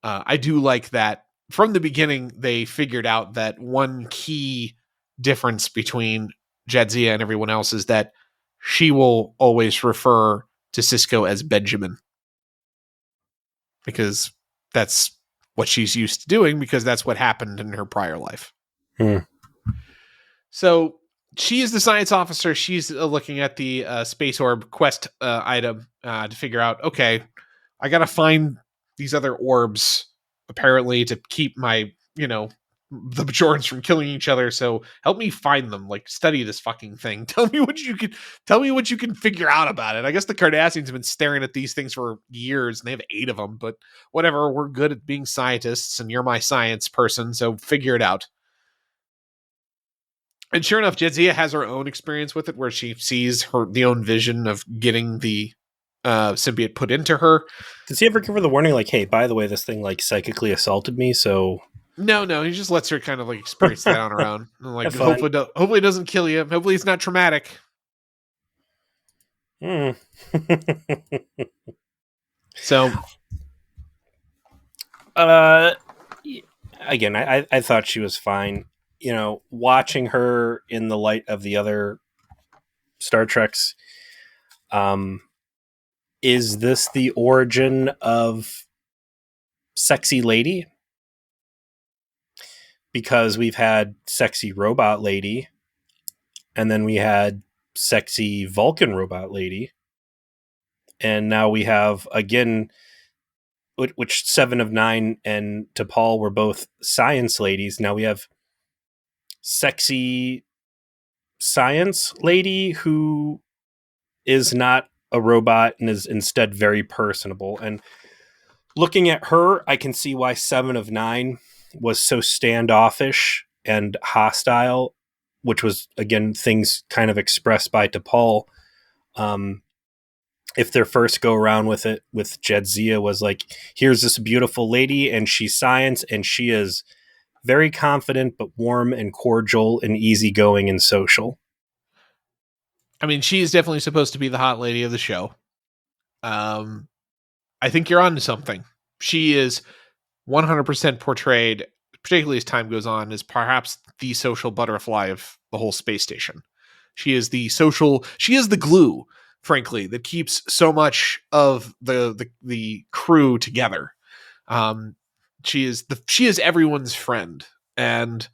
I do like that from the beginning they figured out that one key difference between Jadzia and everyone else is that she will always refer to Sisko as Benjamin because that's what she's used to doing because that's what happened in her prior life. Hmm. So she is the science officer. She's looking at the space orb quest item to figure out, okay, I got to find these other orbs apparently to keep my, the Bajorans from killing each other. So help me find them. Like study this fucking thing. Tell me what you can figure out about it. I guess the Cardassians have been staring at these things for years and they have 8 of them, but whatever. We're good at being scientists and you're my science person. So figure it out. And sure enough, Jadzia has her own experience with it where she sees the own vision of getting the symbiote put into her. Does he ever give her the warning, like, hey, by the way, this thing, like, psychically assaulted me, so... No, he just lets her kind of, like, experience that on her own. And, like, Have fun. hopefully it doesn't kill you. Hopefully it's not traumatic. Hmm. So... Again, I thought she was fine. You know, watching her in the light of the other Star Treks, is this the origin of Sexy Lady? Because we've had Sexy Robot Lady, and then we had Sexy Vulcan Robot Lady, and now we have, again, which Seven of Nine and T'Pol were both science ladies. Now we have Sexy Science Lady who is not a robot and is instead very personable. And looking at her, I can see why Seven of Nine was so standoffish and hostile, which was, again, things kind of expressed by T'Pol. If their first go around with it with Jadzia was like, here's this beautiful lady and she's science and she is very confident but warm and cordial and easygoing and social. I mean, she is definitely supposed to be the hot lady of the show. I think you're on to something. She is 100% portrayed, particularly as time goes on, as perhaps the social butterfly of the whole space station. She is the glue, frankly, that keeps so much of the crew together. She is everyone's friend, and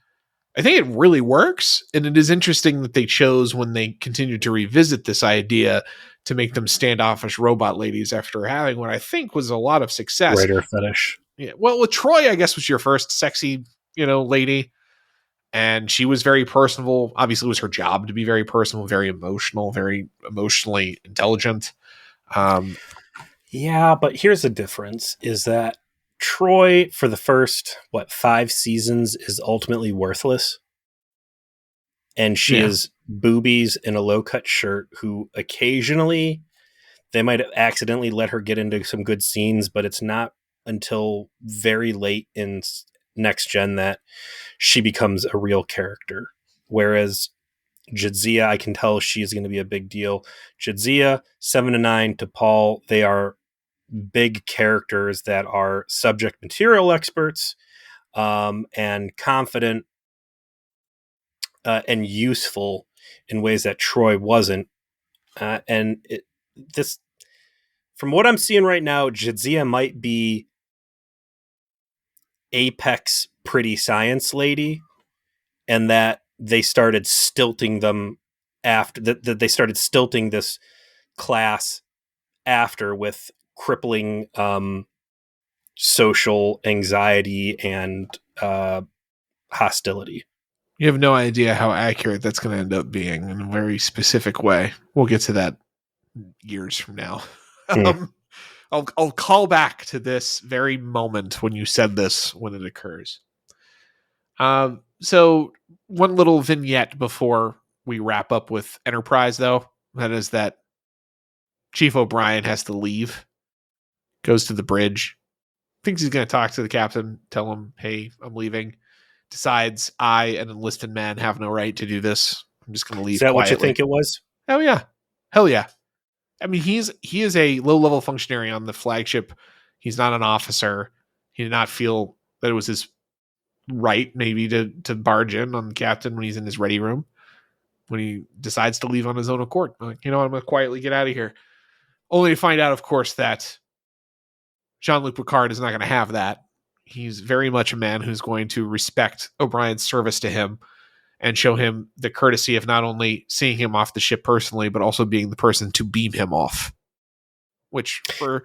I think it really works. And it is interesting that they chose, when they continued to revisit this idea, to make them standoffish robot ladies after having what I think was a lot of success. Writer fetish. Yeah, well, with Troy, I guess, was your first sexy, lady, and she was very personable. Obviously, it was her job to be very personal, very emotional, very emotionally intelligent. Yeah, but here's the difference: is that Troy, for the first 5 seasons, is ultimately worthless, and she is boobies in a low cut shirt. Who occasionally they might have accidentally let her get into some good scenes, but it's not until very late in Next Gen that she becomes a real character. Whereas Jadzia, I can tell she is going to be a big deal. Jadzia, 7 to 9, T'Pol, they are big characters that are subject material experts, and confident and useful in ways that Troy wasn't. This, from what I'm seeing right now, Jadzia might be apex pretty science lady, and that they started stilting them after that they started stilting this class after with crippling social anxiety and hostility. You have no idea how accurate that's going to end up being in a very specific way. We'll get to that years from now. Hmm. I'll call back to this very moment when you said this when it occurs. So one little vignette before we wrap up with Enterprise, though, that is that Chief O'Brien has to leave, goes to the bridge, thinks he's going to talk to the captain, tell him, "Hey, I'm leaving." Decides I, an enlisted man, have no right to do this. I'm just going to Is leave that what you quietly. think it was? Oh yeah, hell yeah. I mean, he is a low level functionary on the flagship. He's not an officer. He did not feel that it was his right, maybe, to barge in on the captain when he's in his ready room. When he decides to leave on his own accord, like, you know what, I'm going to quietly get out of here. Only to find out, of course, that Jean-Luc Picard is not going to have that. He's very much a man who's going to respect O'Brien's service to him and show him the courtesy of not only seeing him off the ship personally, but also being the person to beam him off. Which, for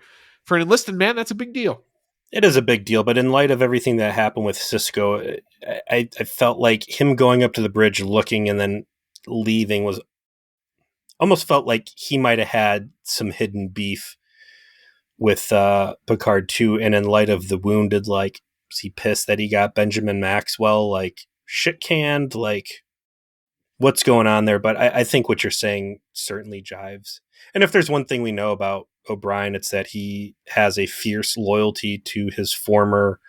an enlisted man, that's a big deal. It is a big deal, but in light of everything that happened with Sisko, I felt like him going up to the bridge, looking, and then leaving was almost felt like he might have had some hidden beef with Picard too. And in light of the wounded, like, was he pissed that he got Benjamin Maxwell like shit canned? Like, what's going on there? But I think what you're saying certainly jives. And if there's one thing we know about O'Brien, it's that he has a fierce loyalty to his former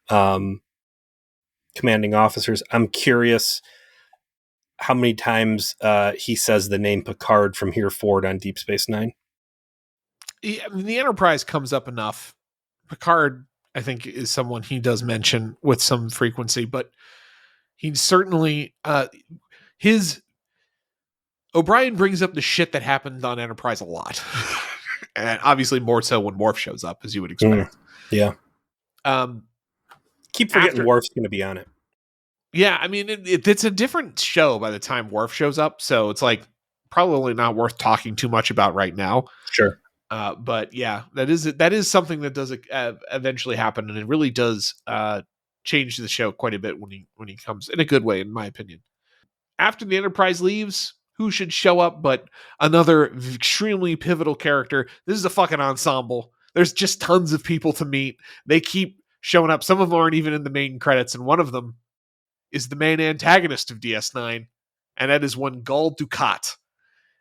commanding officers. I'm curious how many times he says the name Picard from here forward on Deep Space Nine. I mean, the Enterprise comes up enough. Picard, I think, is someone he does mention with some frequency, but he certainly his O'Brien brings up the shit that happened on Enterprise a lot. And obviously more so when Worf shows up, as you would expect. Yeah. Keep forgetting Worf's going to be on it. Yeah, I mean, it's a different show by the time Worf shows up, so it's like probably not worth talking too much about right now. Sure. But yeah, that is something that does eventually happen, and it really does change the show quite a bit when he comes, in a good way, in my opinion. After the Enterprise leaves, who should show up but another extremely pivotal character? This is a fucking ensemble. There's just tons of people to meet. They keep showing up. Some of them aren't even in the main credits, and one of them is the main antagonist of DS9, and that is one Gul Dukat,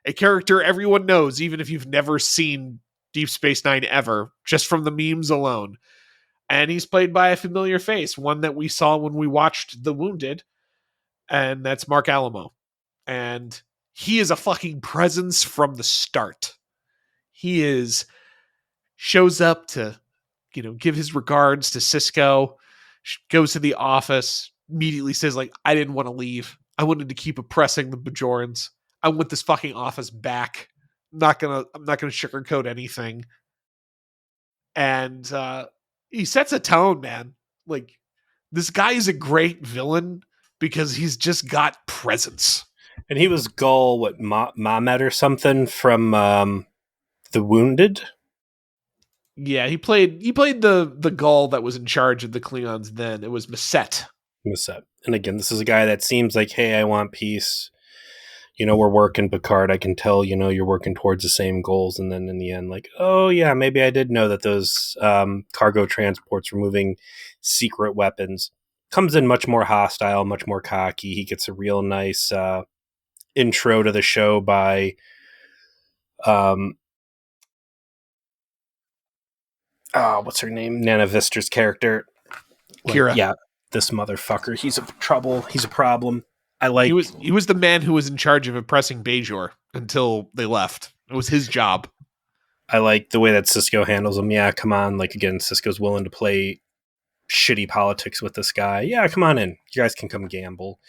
a character everyone knows, even if you've never seen Deep Space Nine ever, just from the memes alone. And he's played by a familiar face, one that we saw when we watched The Wounded, and that's Mark Alamo. And he is a fucking presence from the start. He shows up to, give his regards to Sisko, goes to the office, immediately says, like, I didn't want to leave. I wanted to keep oppressing the Bajorans. I want this fucking office back. I'm not gonna sugarcoat anything. And he sets a tone, man. Like, this guy is a great villain because he's just got presence. And he was Gul, what, Mamet or something from The Wounded? Yeah, he played the Gul that was in charge of the Klingons then. It was Maset. And again, this is a guy that seems like, hey, I want peace. We're working, Picard. I can tell, you're working towards the same goals. And then in the end, like, oh, yeah, maybe I did know that those cargo transports were moving secret weapons. Comes in much more hostile, much more cocky. He gets a real nice intro to the show by what's her name? Nana Vister's character. Kira. Like, yeah, this motherfucker. He's a trouble. He's a problem. He was the man who was in charge of oppressing Bajor until they left. It was his job. I like the way that Sisko handles him. Yeah, come on. Like, again, Sisko's willing to play shitty politics with this guy. Yeah, come on in. You guys can come gamble.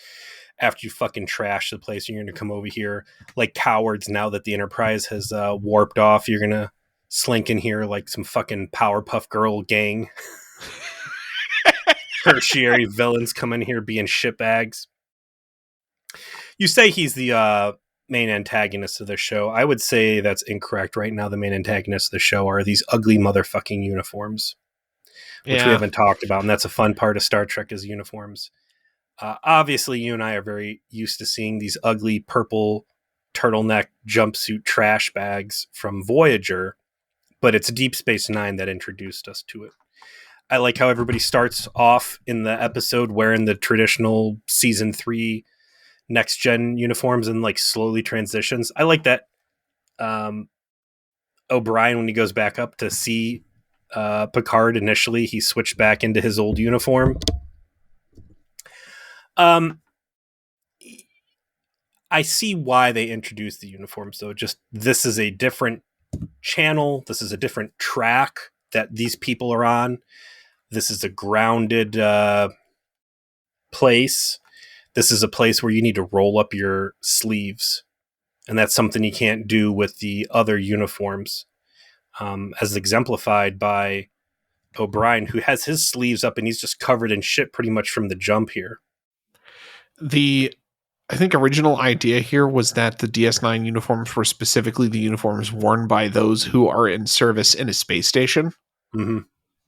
After you fucking trash the place, you're going to come over here like cowards now that the Enterprise has warped off. You're going to slink in here like some fucking Powerpuff Girl gang. tertiary villains come in here being shitbags. You say he's the main antagonist of the show. I would say that's incorrect. Right now, the main antagonists of the show are these ugly motherfucking uniforms, which we Yeah. haven't talked about, and that's a fun part of Star Trek is uniforms. Obviously, you and I are very used to seeing these ugly purple turtleneck jumpsuit trash bags from Voyager, but it's Deep Space Nine that introduced us to it. I like how everybody starts off in the episode wearing the traditional season 3 next gen uniforms and like slowly transitions. I like that. O'Brien, when he goes back up to see Picard initially, he switched back into his old uniform. I see why they introduced the uniforms, though. Just this is a different channel. This is a different track that these people are on. This is a grounded place. This is a place where you need to roll up your sleeves. And that's something you can't do with the other uniforms, as exemplified by O'Brien, who has his sleeves up and he's just covered in shit pretty much from the jump here. I think original idea here was that the DS9 uniforms were specifically the uniforms worn by those who are in service in a space station. Mm-hmm.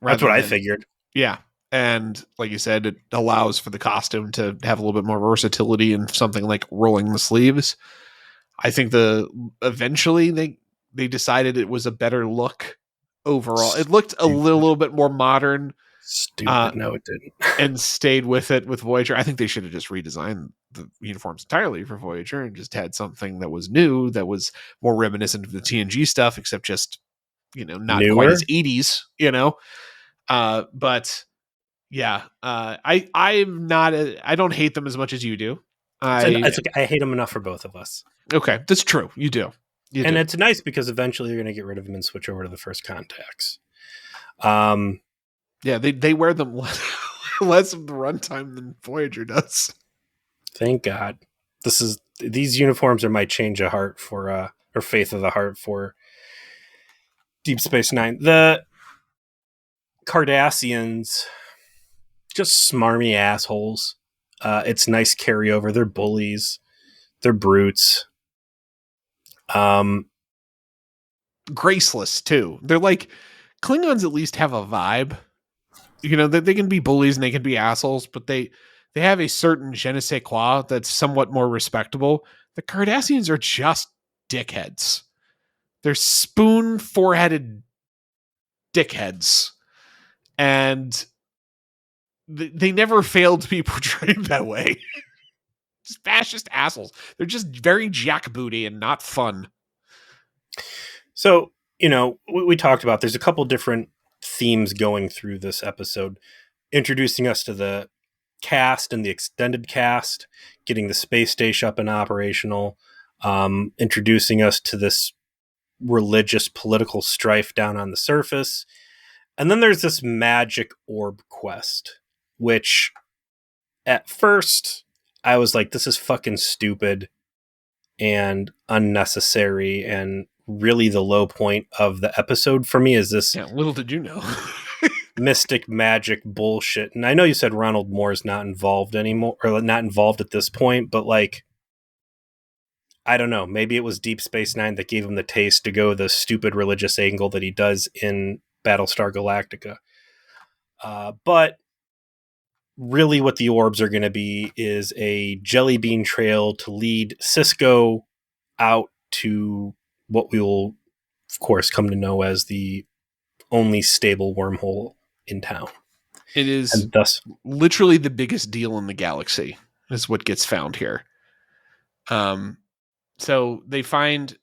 That's what I figured. Yeah. And like you said, it allows for the costume to have a little bit more versatility in something like rolling the sleeves. I think eventually they decided it was a better look overall. It looked a little bit more modern. Stupid. No, it didn't. And stayed with it with Voyager. I think they should have just redesigned the uniforms entirely for Voyager and just had something that was new, that was more reminiscent of the TNG stuff, except just, not newer? Quite as 80s, but yeah, I'm not, I don't hate them as much as you do. I hate them enough for both of us. Okay. That's true. You do. It's nice because eventually you're going to get rid of them and switch over to the First Contacts. Yeah, they wear them less of the runtime than Voyager does. Thank God. These uniforms are my change of heart for or faith of the heart for Deep Space Nine. The Cardassians, just smarmy assholes. It's nice carryover. They're bullies. They're brutes. Graceless too. They're like Klingons. At least have a vibe. They can be bullies and they can be assholes, but they have a certain je ne sais quoi that's somewhat more respectable. The Cardassians are just dickheads. They're spoon foreheaded dickheads. And they never failed to be portrayed that way. Just fascist assholes. They're just very jackbooty and not fun. So, we talked about there's a couple different themes going through this episode, introducing us to the cast and the extended cast, getting the space station up and operational, introducing us to this religious political strife down on the surface. And then there's this magic orb quest, which at first I was like, this is fucking stupid and unnecessary, and really the low point of the episode for me is this. Yeah, little did you know. Mystic magic bullshit. And I know you said Ronald Moore is not involved anymore, or not involved at this point, but like, I don't know. Maybe it was Deep Space Nine that gave him the taste to go the stupid religious angle that he does in Battlestar Galactica. But really what the orbs are going to be is a jelly bean trail to lead Sisko out to what we will, of course, come to know as the only stable wormhole in town. It is literally the biggest deal in the galaxy is what gets found here. So they find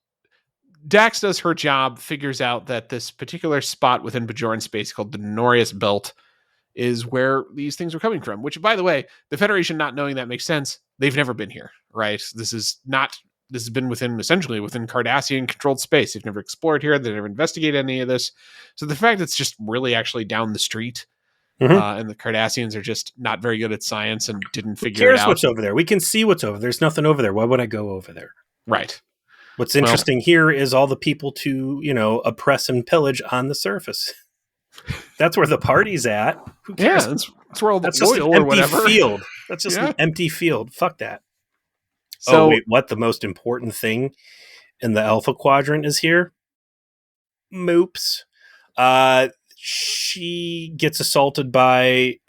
Dax does her job, figures out that this particular spot within Bajoran space called the Norius Belt is where these things are coming from, which, by the way, the Federation not knowing that makes sense. They've never been here, right? This has been essentially within Cardassian controlled space. They've never explored here. They never investigated any of this. So the fact that it's just really actually down the street, and the Cardassians are just not very good at science and didn't figure it out. What's over there? We can see what's over there. There's nothing over there. Why would I go over there? Right. What's interesting here is all the people to, oppress and pillage on the surface. That's where the party's at. Who cares? Yeah, that's where all the That's just an oil or empty whatever. field. That's just an Yeah. empty field. Fuck that. Oh, So wait, what? The most important thing in the Alpha Quadrant is here? Moops. She gets assaulted by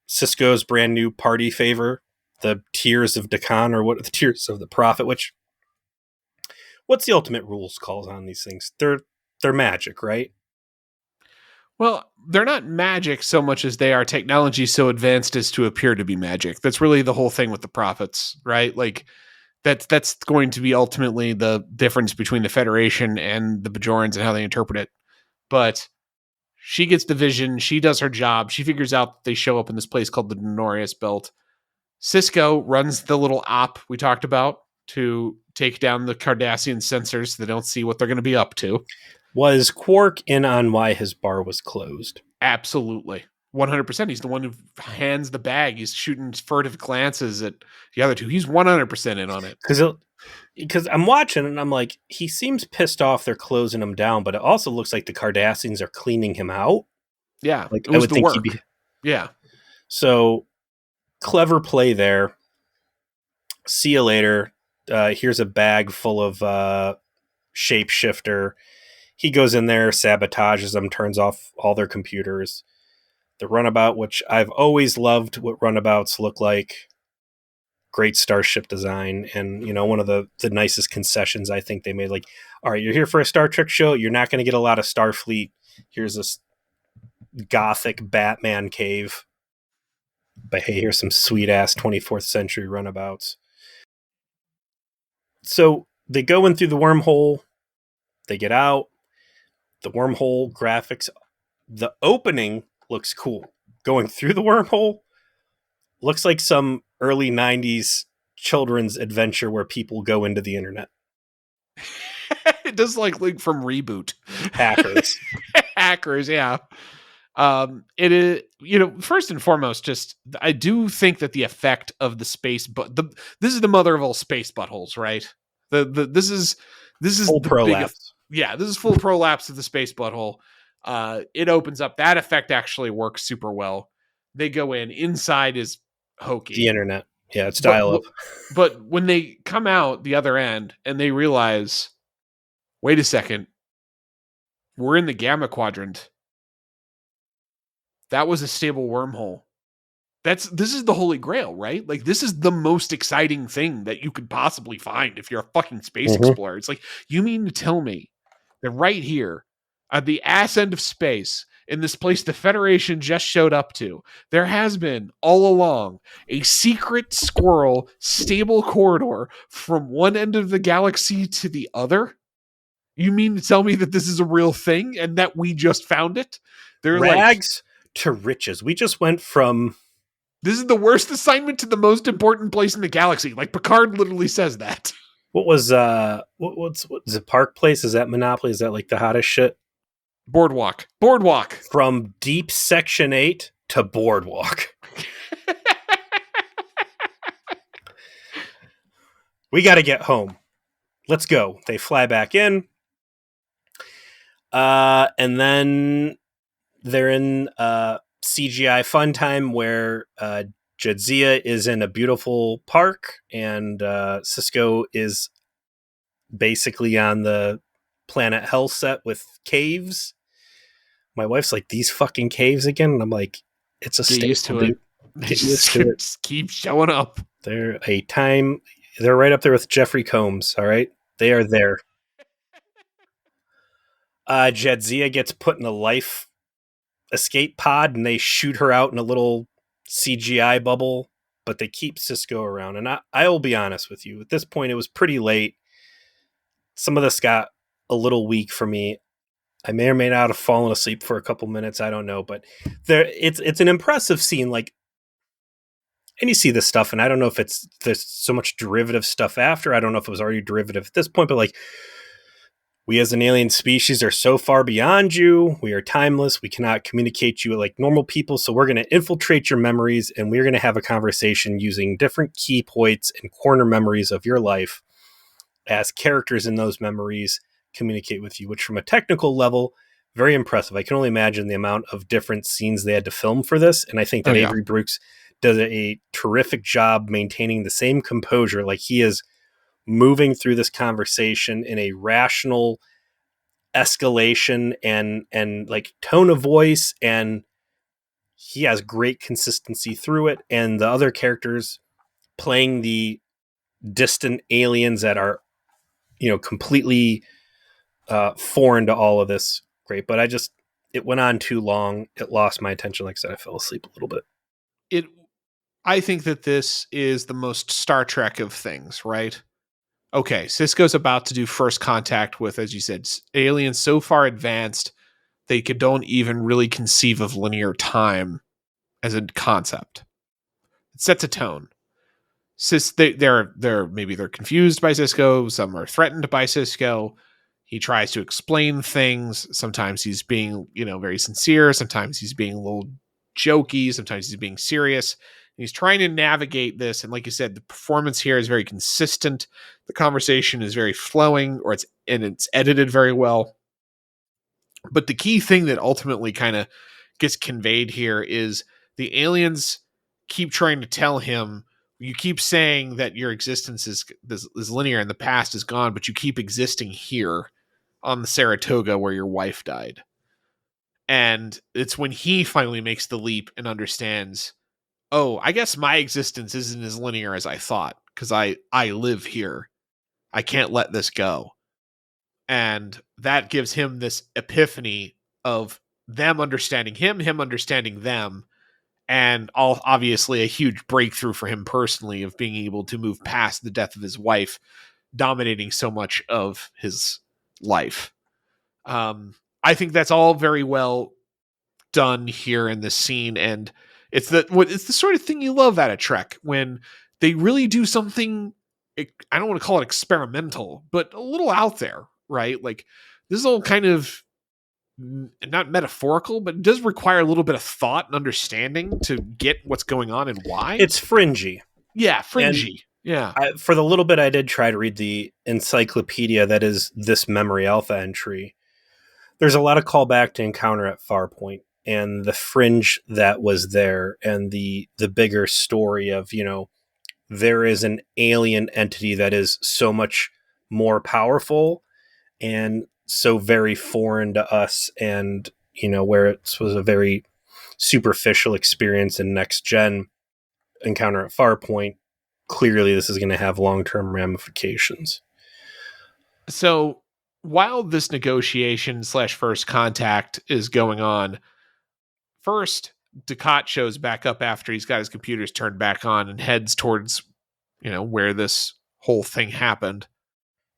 Sisko's brand new party favor, the Tears of Dakan, or what? The Tears of the Prophet. Which, what's the ultimate rules calls on these things? They're magic, right? well, they're not magic so much as they are technology so advanced as to appear to be magic. That's really the whole thing with the prophets, right? Like that's going to be ultimately the difference between the Federation and the Bajorans and how they interpret it. But she gets the vision, she does her job, she figures out that they show up in this place called the Denorius Belt. Sisko runs the little op we talked about to take down the Cardassian sensors so they don't see what they're going to be up to. Was Quark in on why his bar was closed? Absolutely. 100%. He's the one who hands the bag. He's shooting furtive glances at the other two. He's 100% in on it. Because I'm watching and I'm like, he seems pissed off they're closing him down, but it also looks like the Cardassians are cleaning him out. Yeah. Like, It I was would the think work. he'd be. Yeah. So clever play there. See you later. Here's a bag full of shapeshifter. He goes in there, sabotages them, turns off all their computers. The runabout, which I've always loved what runabouts look like. Great starship design, and one of the nicest concessions I think they made. Like, all right, you're here for a Star Trek show. You're not going to get a lot of Starfleet. Here's this gothic Batman cave. But hey, here's some sweet ass 24th century runabouts. So they go in through the wormhole. They get out. The wormhole graphics, the opening looks cool. Going through the wormhole looks like some early 90s children's adventure where people go into the internet. It does like Link from Reboot. Hackers. Hackers, yeah. It is, first and foremost, just I do think that the effect of the space, but this is the mother of all space buttholes, right? This is Full the big, prolapse. yeah, this is full prolapse of the space butthole. It opens up. That effect actually works super well. They go in. Inside is hokey. The internet. Yeah, it's But dial up. but when they come out the other end and they realize, wait a second, we're in the Gamma Quadrant. That was a stable wormhole. This is the holy grail, right? Like, this is the most exciting thing that you could possibly find if you're a fucking space explorer. It's like, you mean to tell me that right here at the ass end of space, in this place the Federation just showed up to, there has been all along a secret squirrel stable corridor from one end of the galaxy to the other? You mean to tell me that this is a real thing and that we just found it? They're Rags to riches. We just went from... This is the worst assignment to the most important place in the galaxy. Like, Picard literally says that. What was what's the Park Place? Is that Monopoly? Is that like the hottest shit? Boardwalk. From deep Section 8 to Boardwalk. We got to get home. Let's go. They fly back in. And then they're in CGI fun time where Jadzia is in a beautiful park and Sisko is basically on the Planet Hell set with caves. My wife's like, these fucking caves again? And I'm like, it's a Get staple, used to dude. it. They Get used to it. just keep showing up. They're right up there with Jeffrey Combs, all right? They are there. Jadzia gets put in a life escape pod and they shoot her out in a little CGI bubble, but they keep Sisko around. And I will be honest with you, at this point it was pretty late. Some of this got a little weak for me. I may or may not have fallen asleep for a couple minutes, I don't know, but it's an impressive scene. Like, and you see this stuff, and I don't know if there's so much derivative stuff after. I don't know if it was already derivative at this point, but like, we as an alien species are so far beyond you. We are timeless. We cannot communicate you like normal people. So we're going to infiltrate your memories and we're going to have a conversation using different key points and corner memories of your life as characters in those memories communicate with you, which from a technical level very impressive. I can only imagine the amount of different scenes they had to film for this. And I think Oh that yeah. Avery Brooks does a terrific job maintaining the same composure. Like he is moving through this conversation in a rational escalation and like tone of voice, and he has great consistency through it. And the other characters playing the distant aliens that are, completely foreign to all of this. Great, but it went on too long. It lost my attention. Like I said, I fell asleep a little bit. It I think that this is the most Star Trek of things, right? Okay, Sisko's about to do first contact with, as you said, aliens so far advanced don't even really conceive of linear time as a concept. It sets a tone. They're confused by Sisko. Some are threatened by Sisko. He tries to explain things. Sometimes he's being, very sincere. Sometimes he's being a little jokey. Sometimes he's being serious. And he's trying to navigate this. And like you said, the performance here is very consistent. The conversation is very flowing, it's edited very well. But the key thing that ultimately kind of gets conveyed here is the aliens keep trying to tell him, you keep saying that your existence is linear and the past is gone, but you keep existing here on the Saratoga where your wife died. And it's when he finally makes the leap and understands, oh, I guess my existence isn't as linear as I thought, because I live here. I can't let this go. And that gives him this epiphany of them understanding him understanding them, and all obviously a huge breakthrough for him personally of being able to move past the death of his wife dominating so much of his life. I think that's all very well done here in this scene, and it's the sort of thing you love out of Trek, when they really do something. I don't want to call it experimental, but a little out there, right? Like, this is all kind of not metaphorical, but it does require a little bit of thought and understanding to get what's going on and why. It's fringy. Yeah, fringy. And yeah. For the little bit I did try to read the encyclopedia that is this Memory Alpha entry, there's a lot of callback to Encounter at Farpoint and the fringe that was there, and the bigger story of, there is an alien entity that is so much more powerful and so very foreign to us, and where it was a very superficial experience in Next Gen Encounter at Farpoint, clearly this is going to have long-term ramifications. So while this negotiation / first contact is going on, first Ducat shows back up after he's got his computers turned back on and heads towards, where this whole thing happened,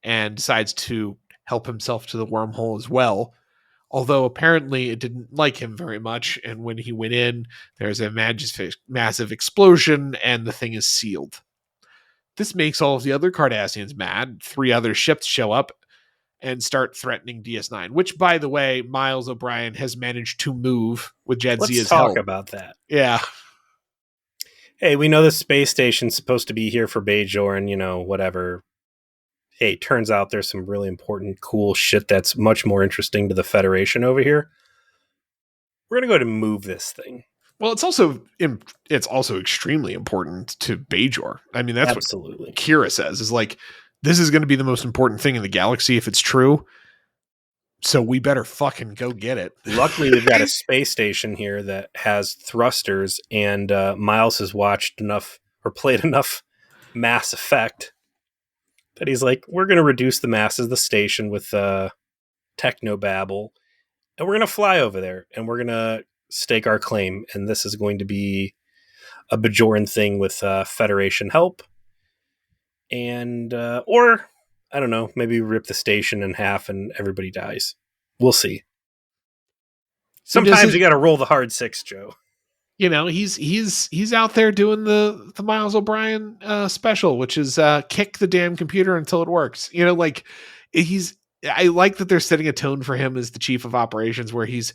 and decides to help himself to the wormhole as well. Although apparently it didn't like him very much, and when he went in, there's a massive explosion, and the thing is sealed. This makes all of the other Cardassians mad. 3 other ships show up and start threatening DS9, which, by the way, Miles O'Brien has managed to move with Jadzia's help. Let's talk about that. Yeah. Hey, we know the space station's supposed to be here for Bajor and, whatever. Hey, turns out there's some really important, cool shit that's much more interesting to the Federation over here. We're going to go ahead and move this thing. Well, it's also extremely important to Bajor. I mean, that's absolutely what Kira says, is like, this is going to be the most important thing in the galaxy if it's true. So we better fucking go get it. Luckily, we've got a space station here that has thrusters, and Miles has watched enough or played enough Mass Effect that he's like, we're going to reduce the mass of the station with technobabble, and we're going to fly over there, and we're going to stake our claim, and this is going to be a Bajoran thing with Federation help. And or I don't know, maybe rip the station in half and everybody dies. We'll see. Sometimes you got to roll the hard 6, Joe. He's out there doing the Miles O'Brien special, which is kick the damn computer until it works. I like that they're setting a tone for him as the chief of operations, where he's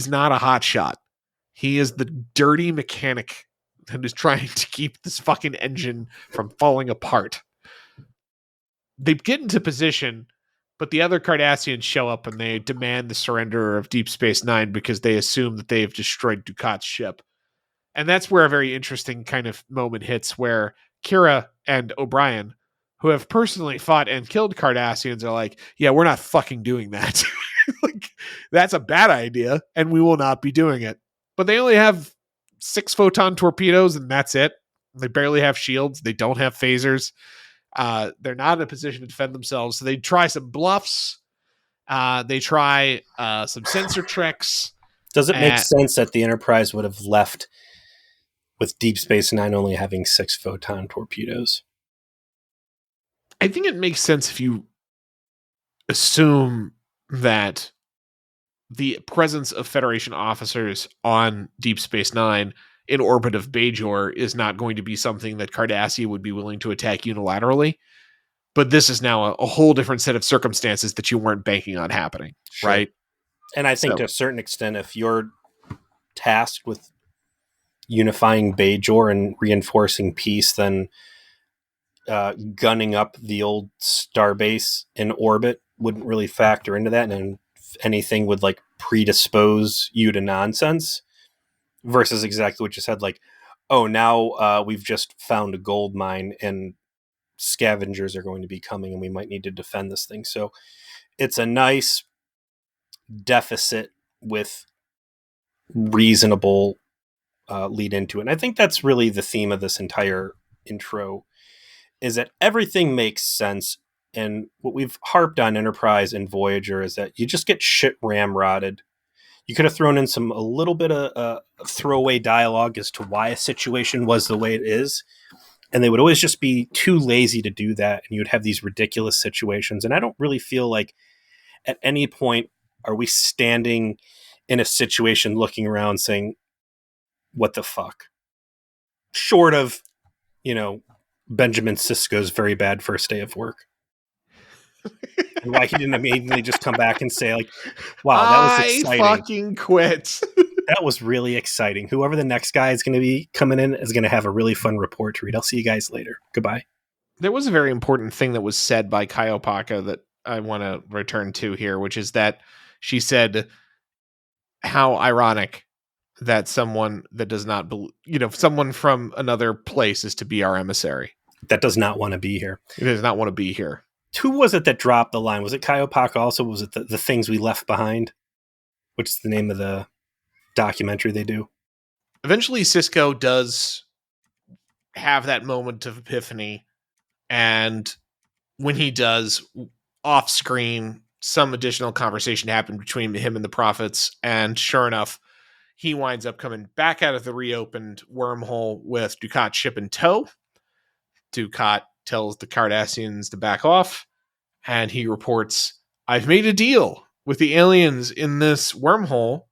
not a hot shot. He is the dirty mechanic that is trying to keep this fucking engine from falling apart. They get into position. But the other Cardassians show up and they demand the surrender of Deep Space Nine because they assume that they have destroyed Ducat's ship. And that's where a very interesting kind of moment hits where Kira and O'Brien, who have personally fought and killed Cardassians, are like, yeah, we're not fucking doing that. Like, that's a bad idea, and we will not be doing it. But they only have 6 photon torpedoes, and that's it. They barely have shields. They don't have phasers. They're not in a position to defend themselves. So they try some bluffs. They try some sensor tricks. Does it make sense that the Enterprise would have left with Deep Space Nine only having 6 photon torpedoes? I think it makes sense if you assume that the presence of Federation officers on Deep Space Nine in orbit of Bajor is not going to be something that Cardassia would be willing to attack unilaterally. But this is now a whole different set of circumstances that you weren't banking on happening, sure. Right? And I think to a certain extent, if you're tasked with unifying Bajor and reinforcing peace, then gunning up the old starbase in orbit wouldn't really factor into that, and if anything would like predispose you to nonsense versus exactly what you said, like, oh, now we've just found a gold mine and scavengers are going to be coming and we might need to defend this thing. So it's a nice deficit with reasonable lead into it. And I think that's really the theme of this entire intro, is that everything makes sense. And what we've harped on Enterprise and Voyager is that you just get shit ramrodded. You could have thrown in a little bit of throwaway dialogue as to why a situation was the way it is. And they would always just be too lazy to do that. And you'd have these ridiculous situations. And I don't really feel like at any point are we standing in a situation looking around saying, what the fuck? Short of, Benjamin Sisko's very bad first day of work. And why he didn't immediately just come back and say, like, wow, that was exciting. I fucking quit. That was really exciting. Whoever the next guy is going to be coming in is going to have a really fun report to read. I'll see you guys later. Goodbye. There was a very important thing that was said by Kaiopaka that I want to return to here, which is that she said how ironic that someone that does not, someone from another place is to be our emissary. That does not want to be here. It does not want to be here. Who was it that dropped the line? Was it Kaiopaka also? Was it the Things We Left Behind? Which is the name of the documentary they do? Eventually, Sisko does have that moment of epiphany. And when he does, off screen, some additional conversation happened between him and the prophets. And sure enough, he winds up coming back out of the reopened wormhole with Ducat's ship in tow. Ducat tells the Cardassians to back off, and he reports, I've made a deal with the aliens in this wormhole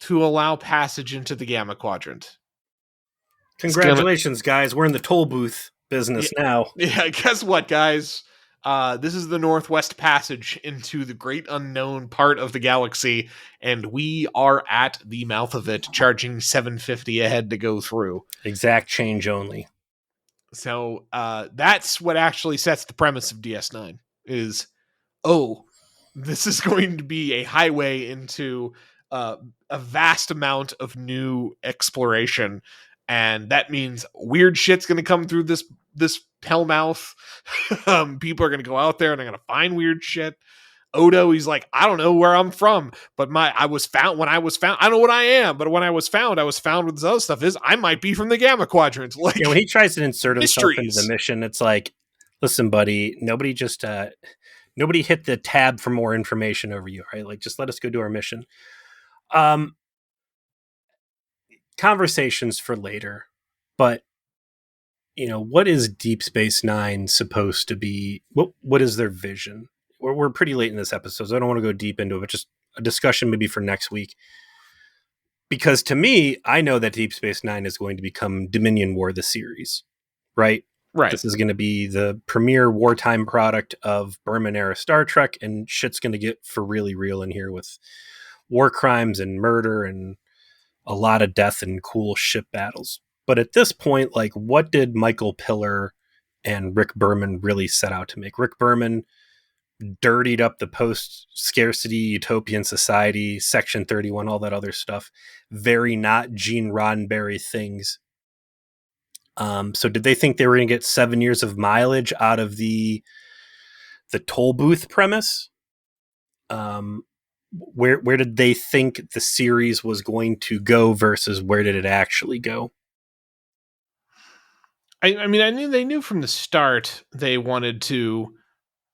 to allow passage into the Gamma Quadrant. Congratulations, guys. We're in the toll booth business now. Yeah, guess what, guys? This is the Northwest Passage into the great unknown part of the galaxy, and we are at the mouth of it, charging $750 a head to go through. Exact change only. So that's what actually sets the premise of DS9 is, this is going to be a highway into a vast amount of new exploration. And that means weird shit's going to come through this hellmouth. People are going to go out there and they're going to find weird shit. Odo, he's like, I don't know where I'm from, but when I was found, I don't know what I am, but when I was found with this other stuff I might be from the Gamma Quadrant. Like, when he tries to insert himself mysteries into the mission, it's like, listen, buddy, nobody hit the tab for more information over you, right? Like, just let us go do our mission. Conversations for later, but what is Deep Space Nine supposed to be? What is their vision? We're pretty late in this episode, so I don't want to go deep into it, but just a discussion maybe for next week. Because to me, I know that Deep Space Nine is going to become Dominion War, the series, right? Right. This is going to be the premier wartime product of Berman era Star Trek, and shit's going to get for really real in here with war crimes and murder and a lot of death and cool ship battles. But at this point, like, what did Michael Piller and Rick Berman really set out to make? Rick Berman dirtied up the post-scarcity utopian society, Section 31, all that other stuff. Very not Gene Roddenberry things. So did they think they were going to get 7 years of mileage out of the toll booth premise? Where did they think the series was going to go versus where did it actually go? I mean, they knew from the start they wanted to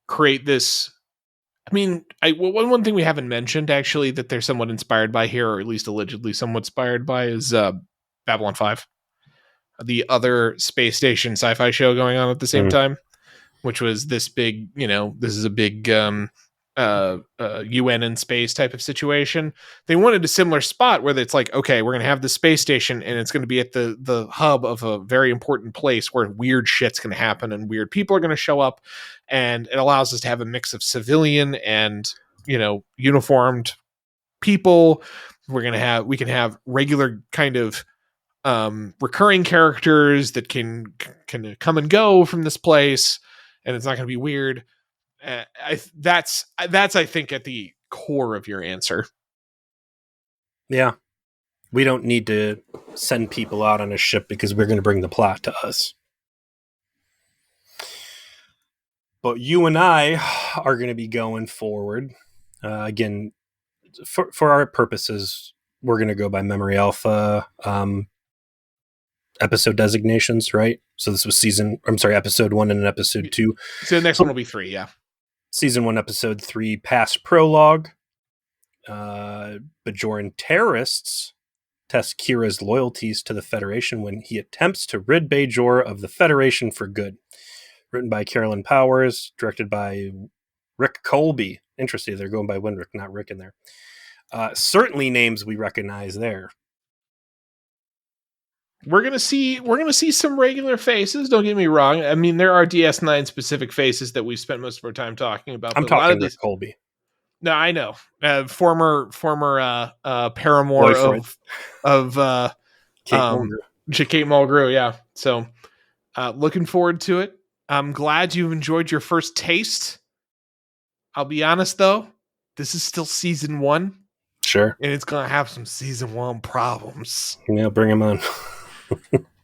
create this. I mean, one thing we haven't mentioned actually that they're somewhat inspired by here, or at least allegedly somewhat inspired by, is Babylon 5, the other space station sci-fi show going on at the same time, which was this big, this is a big UN in space type of situation. They wanted a similar spot where it's like, okay, we're going to have the space station and it's going to be at the hub of a very important place where weird shit's going to happen and weird people are going to show up, and it allows us to have a mix of civilian and uniformed people. We can have regular kind of recurring characters that can come and go from this place, and it's not going to be weird. That's I think at the core of your answer. Yeah, we don't need to send people out on a ship because we're going to bring the plot to us. But you and I are going to be going forward. Again, for our purposes, we're going to go by Memory Alpha episode designations, right? So this was episode 1 and episode 2. So the next one will be 3, yeah. Season 1, episode 3, past prologue. Bajoran terrorists test Kira's loyalties to the Federation when he attempts to rid Bajor of the Federation for good. Written by Carolyn Powers, directed by Rick Colby. Interesting, they're going by Winrick, not Rick in there. Certainly names we recognize there. We're gonna see some regular faces. Don't get me wrong. I mean, there are DS9 specific faces that we've spent most of our time talking about. I'm talking Rick Colby. No, I know. Former paramour boyfriend of Kate Mulgrew. Kate Mulgrew. Yeah. So, looking forward to it. I'm glad you've enjoyed your first taste. I'll be honest though, this is still season 1. Sure. And it's gonna have some season 1 problems. Yeah, bring them on.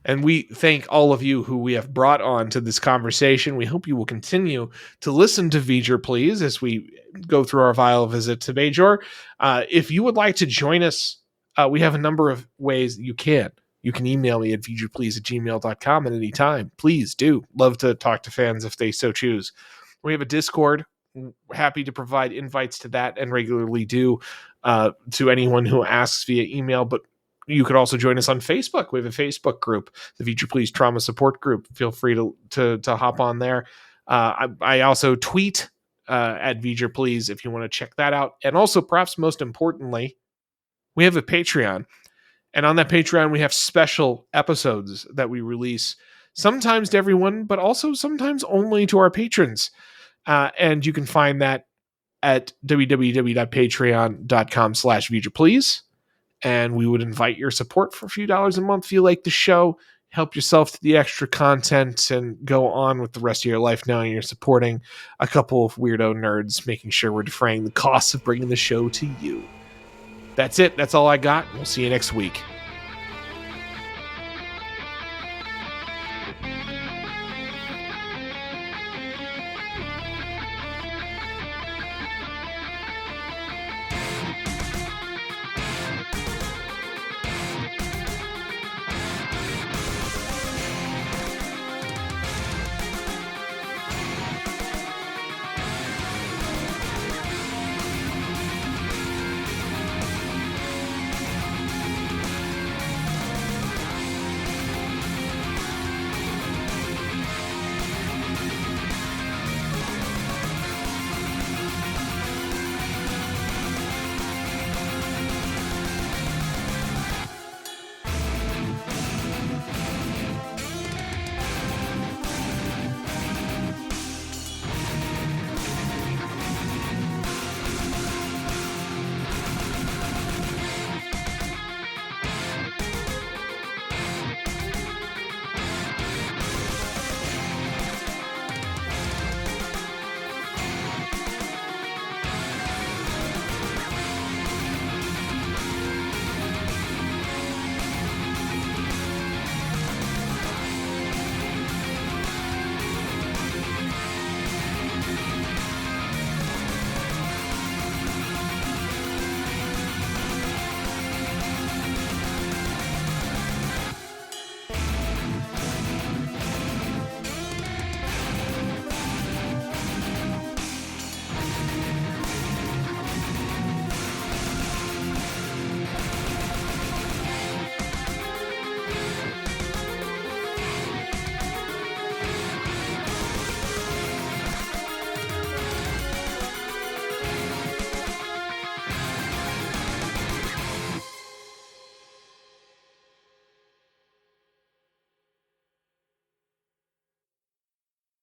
And we thank all of you who we have brought on to this conversation. We hope you will continue to listen to V'ger, please, as we go through our vile visit to Bajor. If you would like to join us, we have a number of ways you can. You can email me at vgerplease@gmail.com at any time. Please do. Love to talk to fans if they so choose. We have a Discord. Happy to provide invites to that and regularly do to anyone who asks via email, but you could also join us on Facebook. We have a Facebook group, the V'ger Please Trauma Support Group. Feel free to hop on there. I also tweet at V'ger Please if you want to check that out. And also, perhaps most importantly, we have a Patreon. And on that Patreon, we have special episodes that we release sometimes to everyone, but also sometimes only to our patrons. And you can find that at www.patreon.com/V'gerPlease. And we would invite your support for a few dollars a month if you like the show. Help yourself to the extra content and go on with the rest of your life knowing you're supporting a couple of weirdo nerds, making sure we're defraying the costs of bringing the show to you. That's it. That's all I got. We'll see you next week.